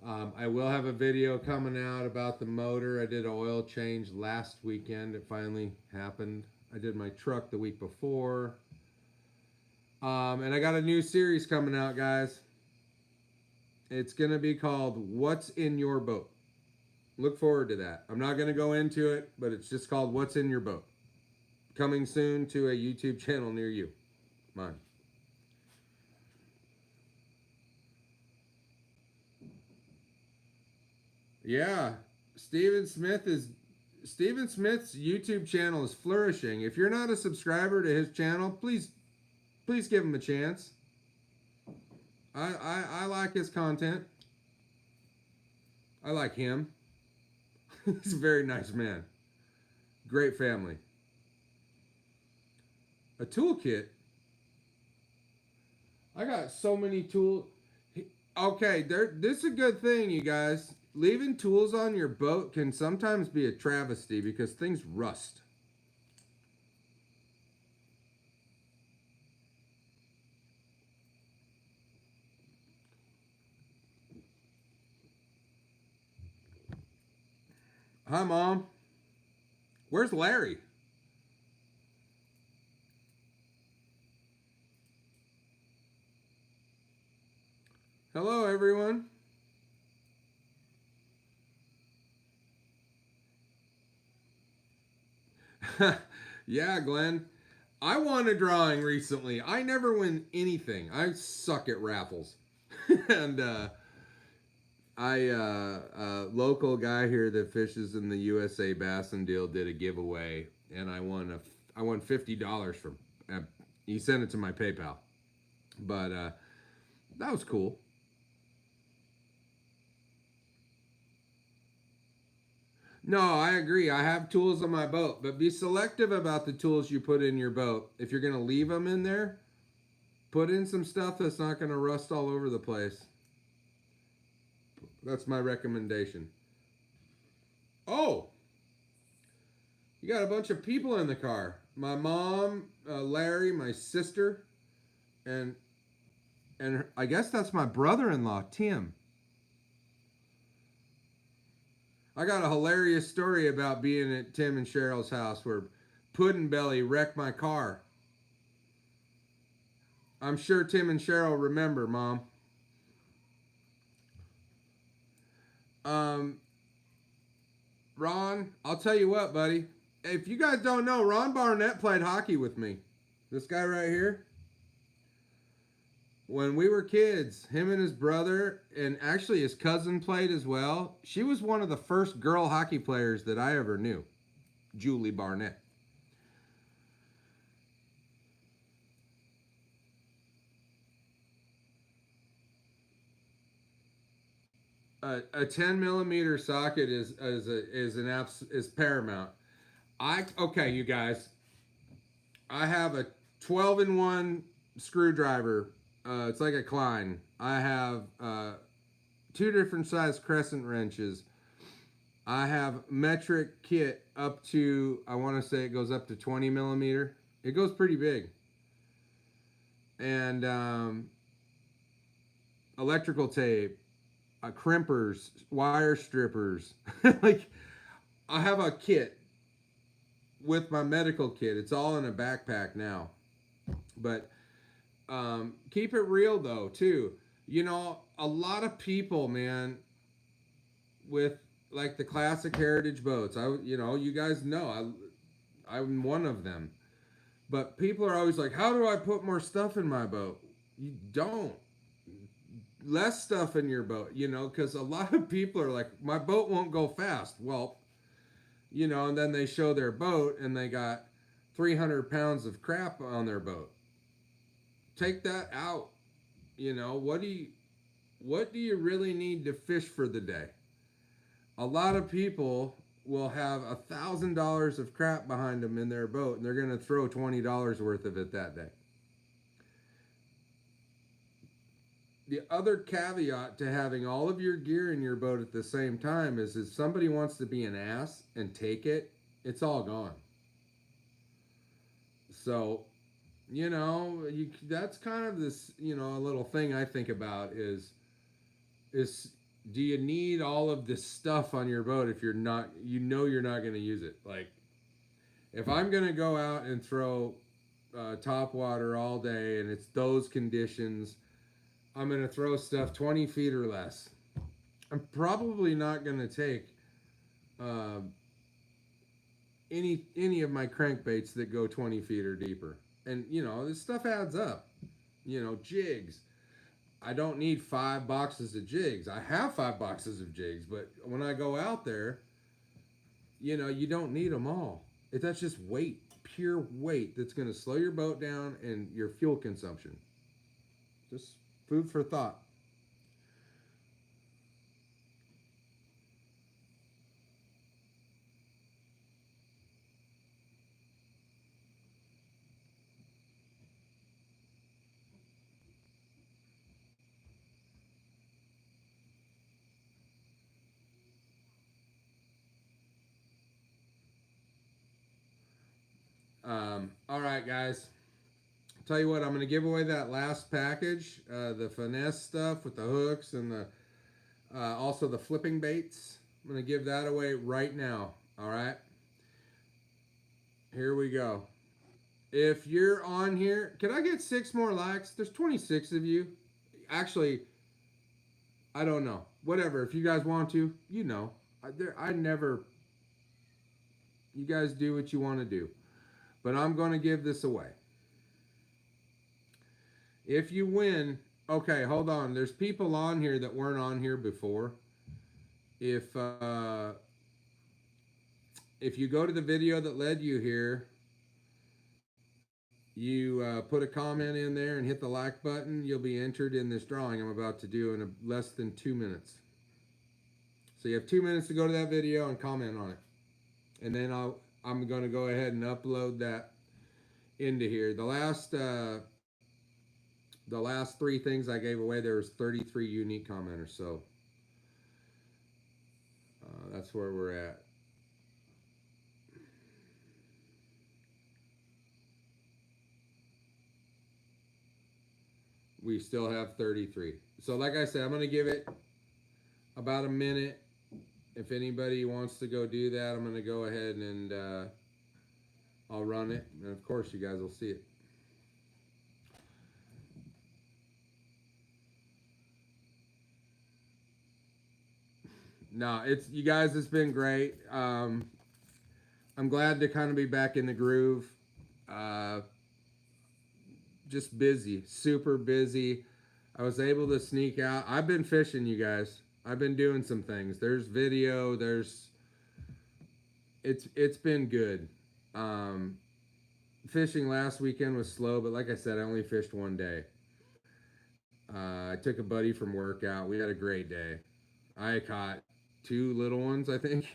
I will have a video coming out about the motor. I did an oil change last weekend. It finally happened. I did my truck the week before. And I got a new series coming out, guys. It's going to be called What's in Your Boat. Look forward to that. I'm not going to go into it, but it's just called What's in Your Boat. Coming soon to a YouTube channel near you. Mine. Yeah, Steven Smith's YouTube channel is flourishing. If you're not a subscriber to his channel, please give him a chance. I like his content. I like him. He's a very nice man. Great family. A toolkit. I got so many tools. Okay, this is a good thing, you guys. Leaving tools on your boat can sometimes be a travesty because things rust. Hi, Mom. Where's Larry? Hello, everyone. Yeah, Glenn. I won a drawing recently. I never win anything. I suck at raffles. And local guy here that fishes in the USA Bass and Deal did a giveaway, and I won $50 from. He sent it to my PayPal, but that was cool. No, I agree. I have tools on my boat, but be selective about the tools you put in your boat. If you're going to leave them in there, put in some stuff that's not going to rust all over the place. That's my recommendation. Oh, you got a bunch of people in the car. My mom, Larry, my sister, and I guess that's my brother-in-law, Tim. I got a hilarious story about being at Tim and Cheryl's house where Puddin' Belly wrecked my car. I'm sure Tim and Cheryl remember, Mom. Ron, I'll tell you what, buddy. If you guys don't know, Ron Barnett played hockey with me. This guy right here. When we were kids, him and his brother, and actually his cousin played as well. She was one of the first girl hockey players that I ever knew, Julie Barnett. A 10 millimeter socket is paramount. Okay, you guys. I have a 12-in-1 screwdriver. It's like a Klein. I have 2 different size crescent wrenches. I have metric kit up to, I want to say it goes up to 20 millimeter. It goes pretty big. And electrical tape, crimpers, wire strippers. Like, I have a kit with my medical kit. It's all in a backpack now. But keep it real though too. You know, a lot of people, man, with like the classic heritage boats. You guys know I'm one of them. But people are always like, "How do I put more stuff in my boat?" You don't. Less stuff in your boat, because a lot of people are like, "My boat won't go fast." Well, and then they show their boat and they got 300 pounds of crap on their boat. Take that out. What do you really need to fish for the day? A lot of people will have $1,000 of crap behind them in their boat, and they're going to throw $20 worth of it that day. The other caveat to having all of your gear in your boat at the same time is if somebody wants to be an ass and take it, it's all gone. So, that's kind of this, a little thing I think about is do you need all of this stuff on your boat if you're not going to use it? Like, if I'm going to go out and throw top water all day and it's those conditions, I'm going to throw stuff 20 feet or less. I'm probably not going to take uh, any of my crankbaits that go 20 feet or deeper. And, you know, this stuff adds up. You know, jigs. I don't need 5 boxes of jigs. I have 5 boxes of jigs, but when I go out there, you know, you don't need them all. That's just weight, pure weight that's going to slow your boat down and your fuel consumption. Just food for thought. All right, guys. Tell you what, I'm going to give away that last package, the finesse stuff with the hooks and the also the flipping baits. I'm going to give that away right now. All right. Here we go. If you're on here, can I get 6 more likes? There's 26 of you. Actually, I don't know. Whatever. If you guys want to, you know. I never. You guys do what you want to do. But I'm going to give this away. If you win, okay, hold on. There's people on here that weren't on here before. If you go to the video that led you here, you put a comment in there and hit the like button, you'll be entered in this drawing I'm about to do in less than 2 minutes. So you have 2 minutes to go to that video and comment on it. And then I'm going to go ahead and upload that into here. The last 3 things I gave away, there was 33 unique commenters. So that's where we're at. We still have 33. So like I said, I'm going to give it about a minute. If anybody wants to go do that, I'm going to go ahead and I'll run it. And of course, you guys will see it. No, you guys, it's been great. I'm glad to kind of be back in the groove. Just busy, super busy. I was able to sneak out. I've been fishing, you guys. I've been doing some things. There's video. It's been good. Fishing last weekend was slow, but like I said, I only fished 1 day. I took a buddy from work out. We had a great day. I caught 2 little ones, I think,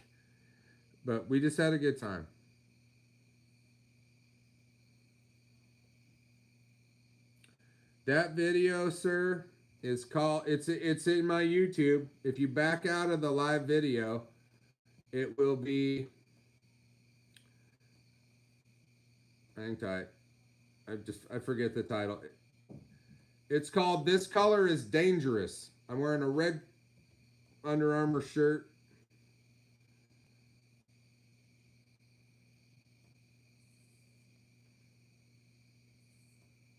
but we just had a good time. That video, sir, is called, it's in my YouTube. If you back out of the live video, it will be, hang tight. I forget the title. It's called This Color is Dangerous. I'm wearing a red Under Armour shirt.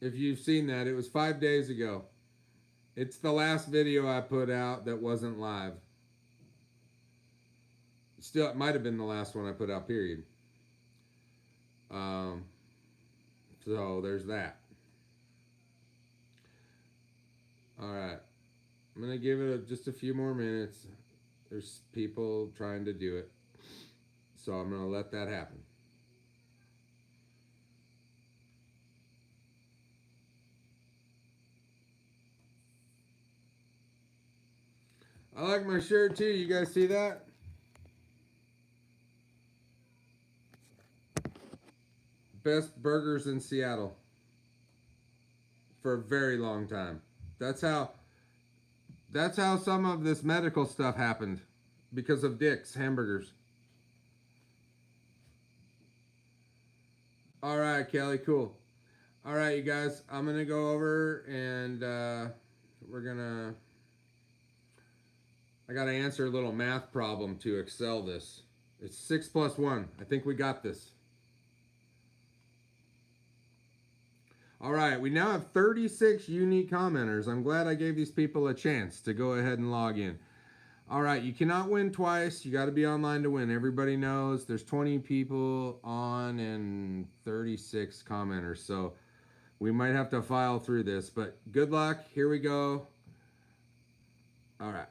If you've seen that, it was 5 days ago. It's the last video I put out that wasn't live. Still, it might have been the last one I put out, period. So there's that. All right. I'm going to give it just a few more minutes. There's people trying to do it. So I'm going to let that happen. I like my shirt too. You guys see that? Best burgers in Seattle for a very long time. That's how some of this medical stuff happened, because of Dick's hamburgers. All right, Kelly, cool. All right, you guys, I'm gonna go over and I gotta answer a little math problem to excel this. It's 6 + 1. I think we got this. All right, we now have 36 unique commenters. I'm glad I gave these people a chance to go ahead and log in. All right, you cannot win twice. You got to be online to win. Everybody knows there's 20 people on and 36 commenters. So we might have to file through this, but good luck. Here we go. All right.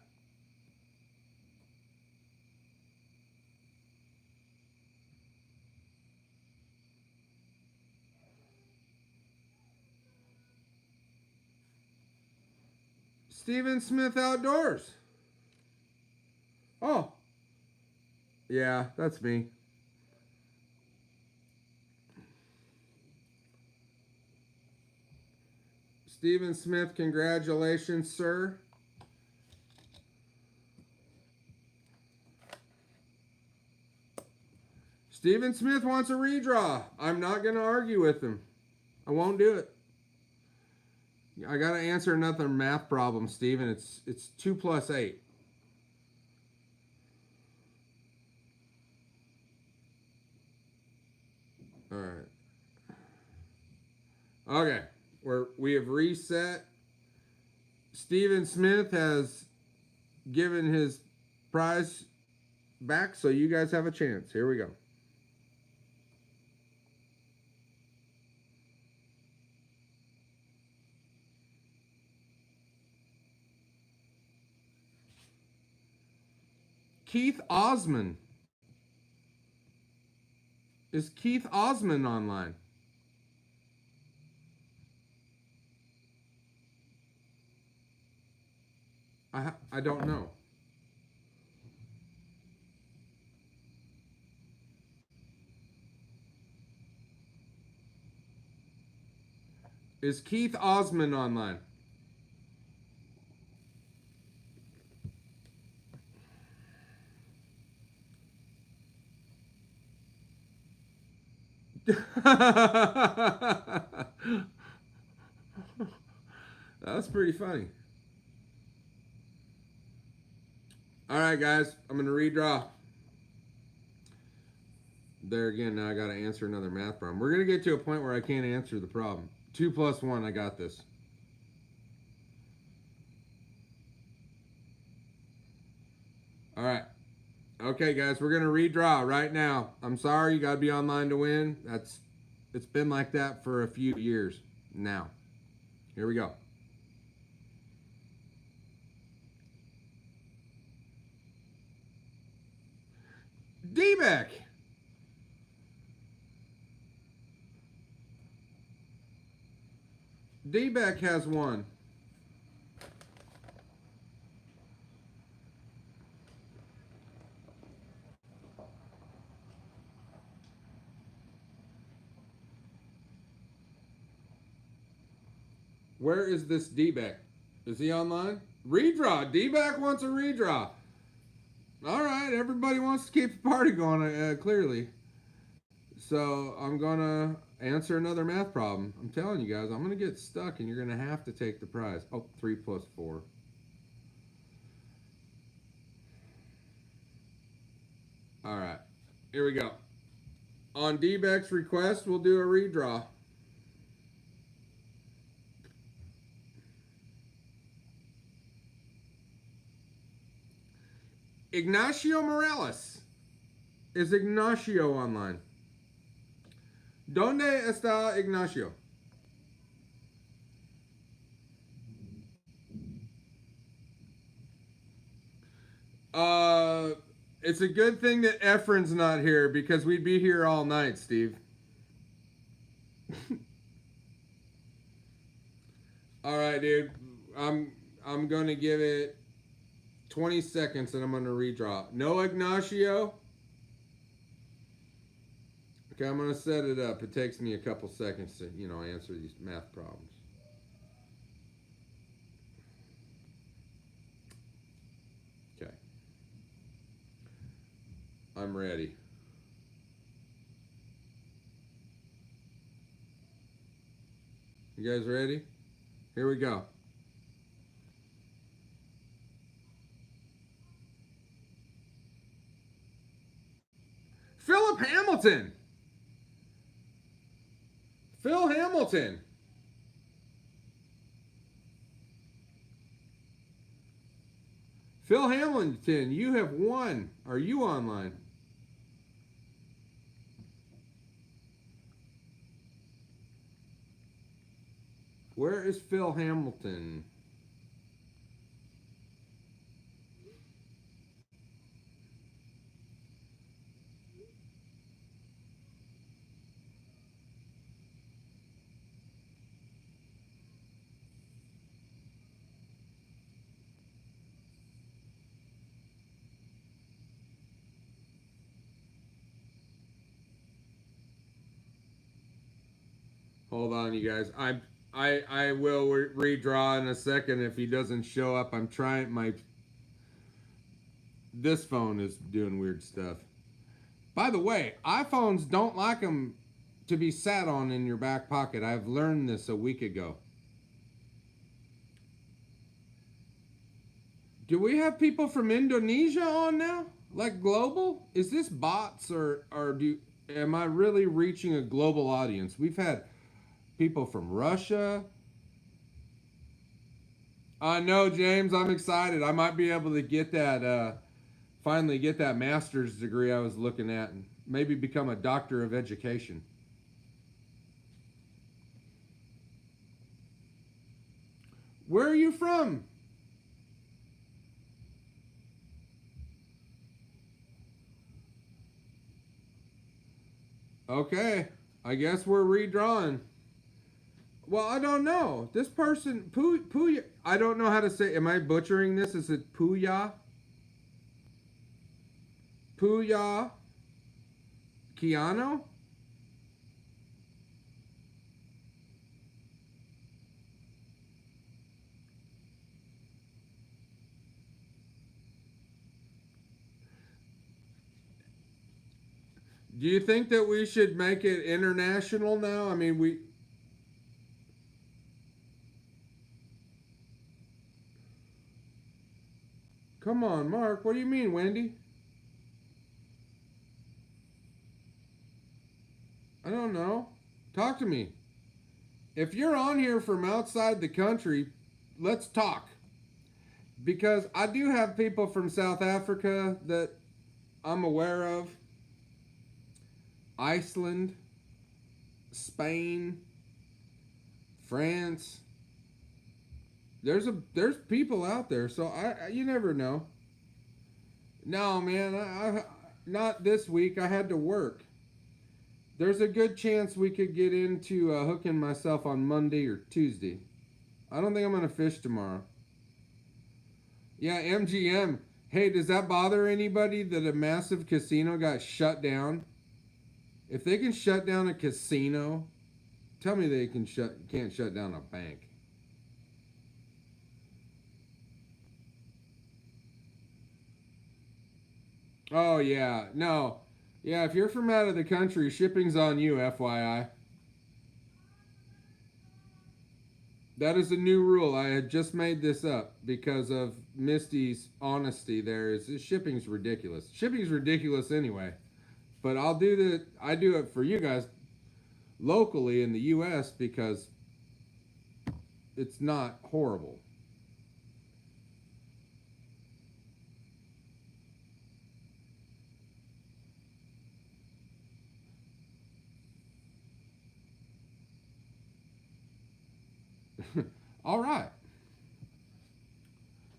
Steven Smith Outdoors. Oh. Yeah, that's me. Steven Smith, congratulations, sir. Steven Smith wants a redraw. I'm not going to argue with him. I won't do it. I got to answer another math problem, Steven. It's 2 plus 8. All right. Okay. We have reset. Steven Smith has given his prize back, so you guys have a chance. Here we go. Keith Osman. Is Keith Osman online? I don't know. Is Keith Osman online? That's pretty funny. All right, guys, I'm going to redraw. There again, now I got to answer another math problem. We're going to get to a point where I can't answer the problem. 2 plus 1, I got this. All right. Okay, guys, we're going to redraw right now. I'm sorry, you got to be online to win. It's been like that for a few years now. Here we go. D-Beck. D-Beck has one. Where is this D-Beck? Is he online? Redraw. D-Beck wants a redraw. All right, everybody wants to keep the party going, clearly. So I'm going to answer another math problem. I'm telling you guys, I'm going to get stuck and you're going to have to take the prize. Oh, 3 plus 4. All right, here we go. On D-Beck's request, we'll do a redraw. Ignacio Morales. Is Ignacio online? ¿Dónde está Ignacio? It's a good thing that Efren's not here because we'd be here all night, Steve. All right, dude. I'm going to give it 20 seconds and I'm going to redraw. No Ignacio? Okay, I'm going to set it up. It takes me a couple seconds to, answer these math problems. Okay. I'm ready. You guys ready? Here we go. Philip Hamilton. Phil Hamilton. Phil Hamilton, you have won. Are you online? Where is Phil Hamilton? Hold on, you guys. I will redraw in a second if he doesn't show up. I'm trying my. This phone is doing weird stuff. By the way, iPhones don't like them to be sat on in your back pocket. I've learned this a week ago. Do we have people from Indonesia on now? Like global? Is this bots or am I really reaching a global audience? We've had people from Russia. I know, James. I'm excited. I might be able to get that, finally get that master's degree I was looking at and maybe become a doctor of education. Where are you from? Okay, I guess we're redrawing. Well, I don't know. This person, Puya, I don't know how to say. Am I butchering this? Is it Puya? Puya Kiano? Do you think that we should make it international now? I mean, we. Come on, Mark. What do you mean, Wendy? I don't know. Talk to me. If you're on here from outside the country, let's talk. Because I do have people from South Africa that I'm aware of. Iceland, Spain, France. There's people out there, so I you never know. No, man, I not this week. I had to work. There's a good chance we could get into hooking myself on Monday or Tuesday. I don't think I'm gonna fish tomorrow. Yeah, MGM. Hey, does that bother anybody that a massive casino got shut down? If they can shut down a casino, tell me they can't shut down a bank. Oh yeah, no. Yeah, if you're from out of the country, shipping's on you, FYI. That is a new rule. I had just made this up because of Misty's honesty there. Is shipping's ridiculous. Shipping's ridiculous anyway. But I do it for you guys locally in the US because it's not horrible. All right.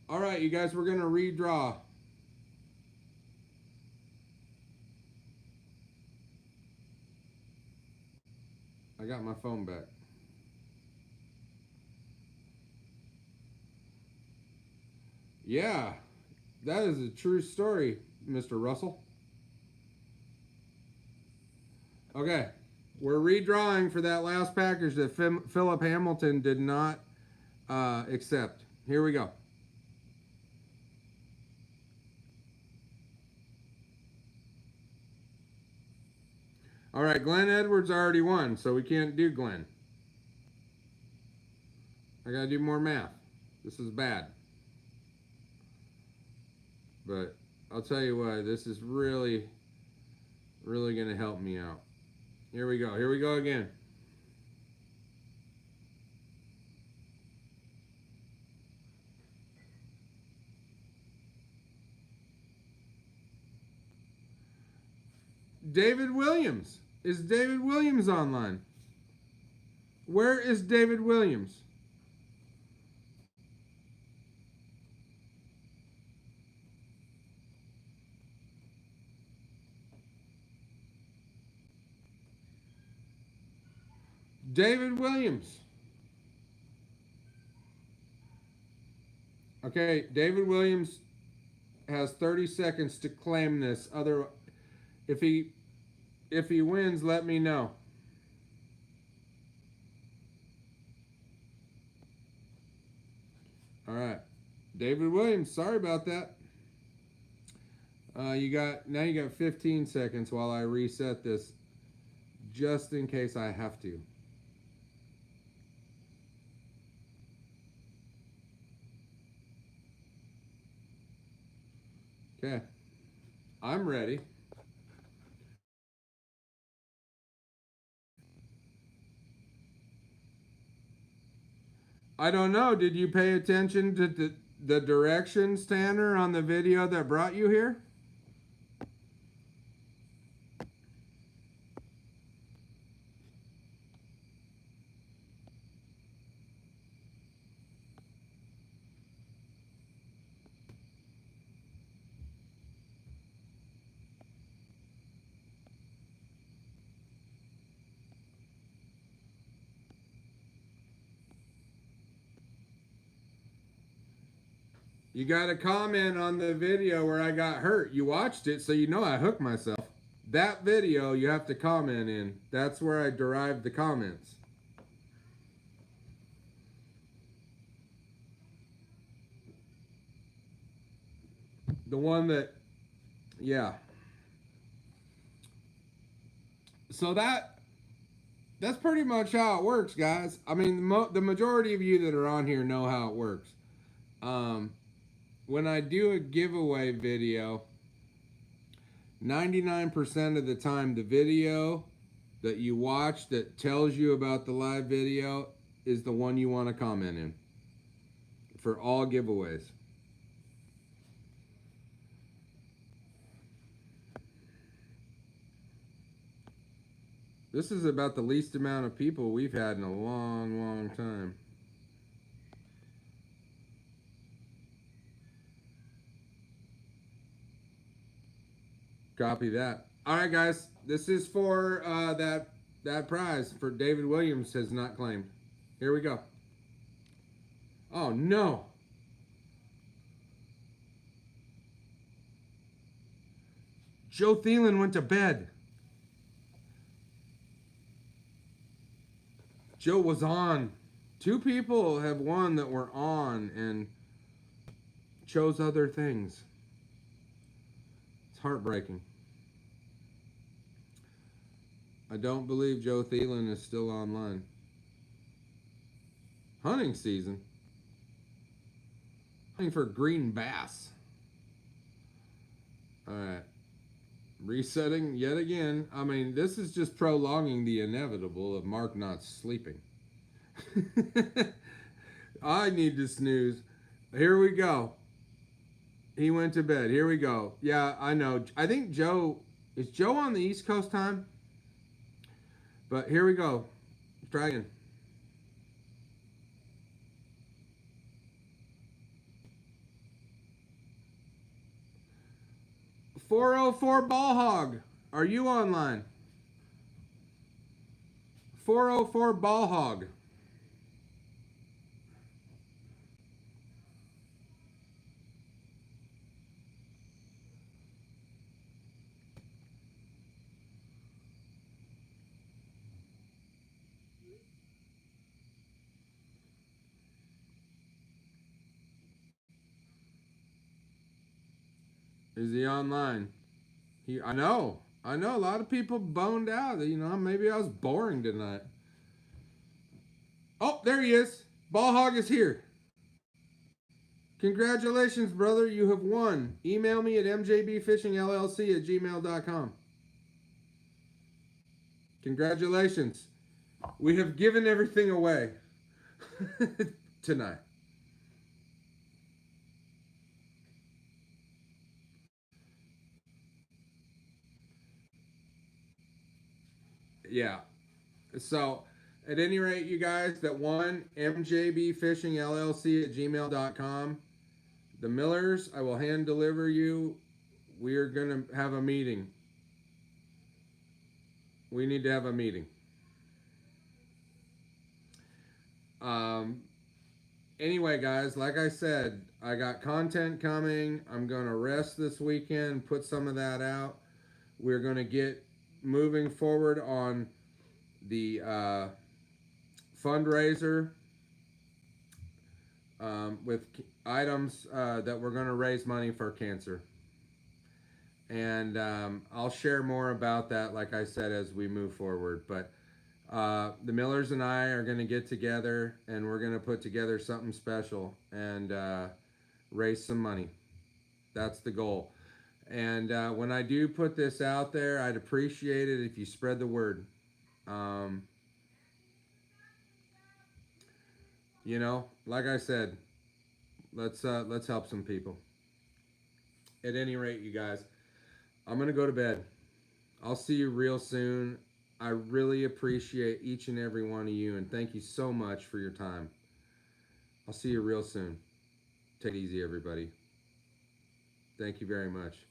All right, you guys, we're going to redraw. I got my phone back. Yeah, that is a true story, Mr. Russell. Okay, we're redrawing for that last package that Philip Hamilton did not accept. Here we go. All right, Glenn Edwards already won, so we can't do Glenn. I gotta do more math. This is bad. But I'll tell you what, this is really, really gonna help me out. Here we go. Here we go again. David Williams. Is David Williams online? Where is David Williams? David Williams. Okay, David Williams has 30 seconds to claim this. If he wins, let me know. All right, David Williams. Sorry about that. You got 15 seconds while I reset this, just in case I have to. Okay, I'm ready. I don't know. Did you pay attention to the directions, Tanner, on the video that brought you here? You got a comment on the video where I got hurt. You watched it, so you know I hooked myself. That video you have to comment in. That's where I derived the comments. The one that, yeah. So that's pretty much how it works, guys. I mean, the majority of you that are on here know how it works. When I do a giveaway video, 99% of the time, the video that you watch that tells you about the live video is the one you want to comment in for all giveaways. This is about the least amount of people we've had in a long, long time. Copy that. All right, guys. This is for that prize for David Williams has not claimed. Here we go. Oh, no. Joe Thielen went to bed. Joe was on. 2 people have won that were on and chose other things. It's heartbreaking. I don't believe Joe Thielen is still online. Hunting season. Hunting for green bass. Alright. Resetting yet again. I mean, this is just prolonging the inevitable of Mark not sleeping. I need to snooze. Here we go. He went to bed. Here we go. Yeah, I know. I think Joe... Is Joe on the East Coast time? But here we go. Try again. .404 Ball Hog. Are you online? 404 Ball Hog. Is he online? I know a lot of people boned out. You know, maybe I was boring tonight. Oh, there he is. Ball Hog is here. Congratulations, brother. You have won. Email me at mjbfishingllc@gmail.com. Congratulations. We have given everything away tonight. Yeah. So, at any rate, you guys, that one, mjbfishingllc@gmail.com. The Millers, I will hand deliver you. We are going to have a meeting. We need to have a meeting. Anyway, guys, like I said, I got content coming. I'm going to rest this weekend, put some of that out. We're going to get moving forward on the fundraiser with items that we're going to raise money for cancer. And I'll share more about that, like I said, as we move forward. But the Millers and I are going to get together, and we're going to put together something special and raise some money. That's the goal. And when I do put this out there, I'd appreciate it if you spread the word. You know, like I said, let's help some people. At any rate, you guys, I'm gonna go to bed. I'll see you real soon. I really appreciate each and every one of you, and thank you so much for your time. I'll see you real soon. Take it easy, everybody. Thank you very much.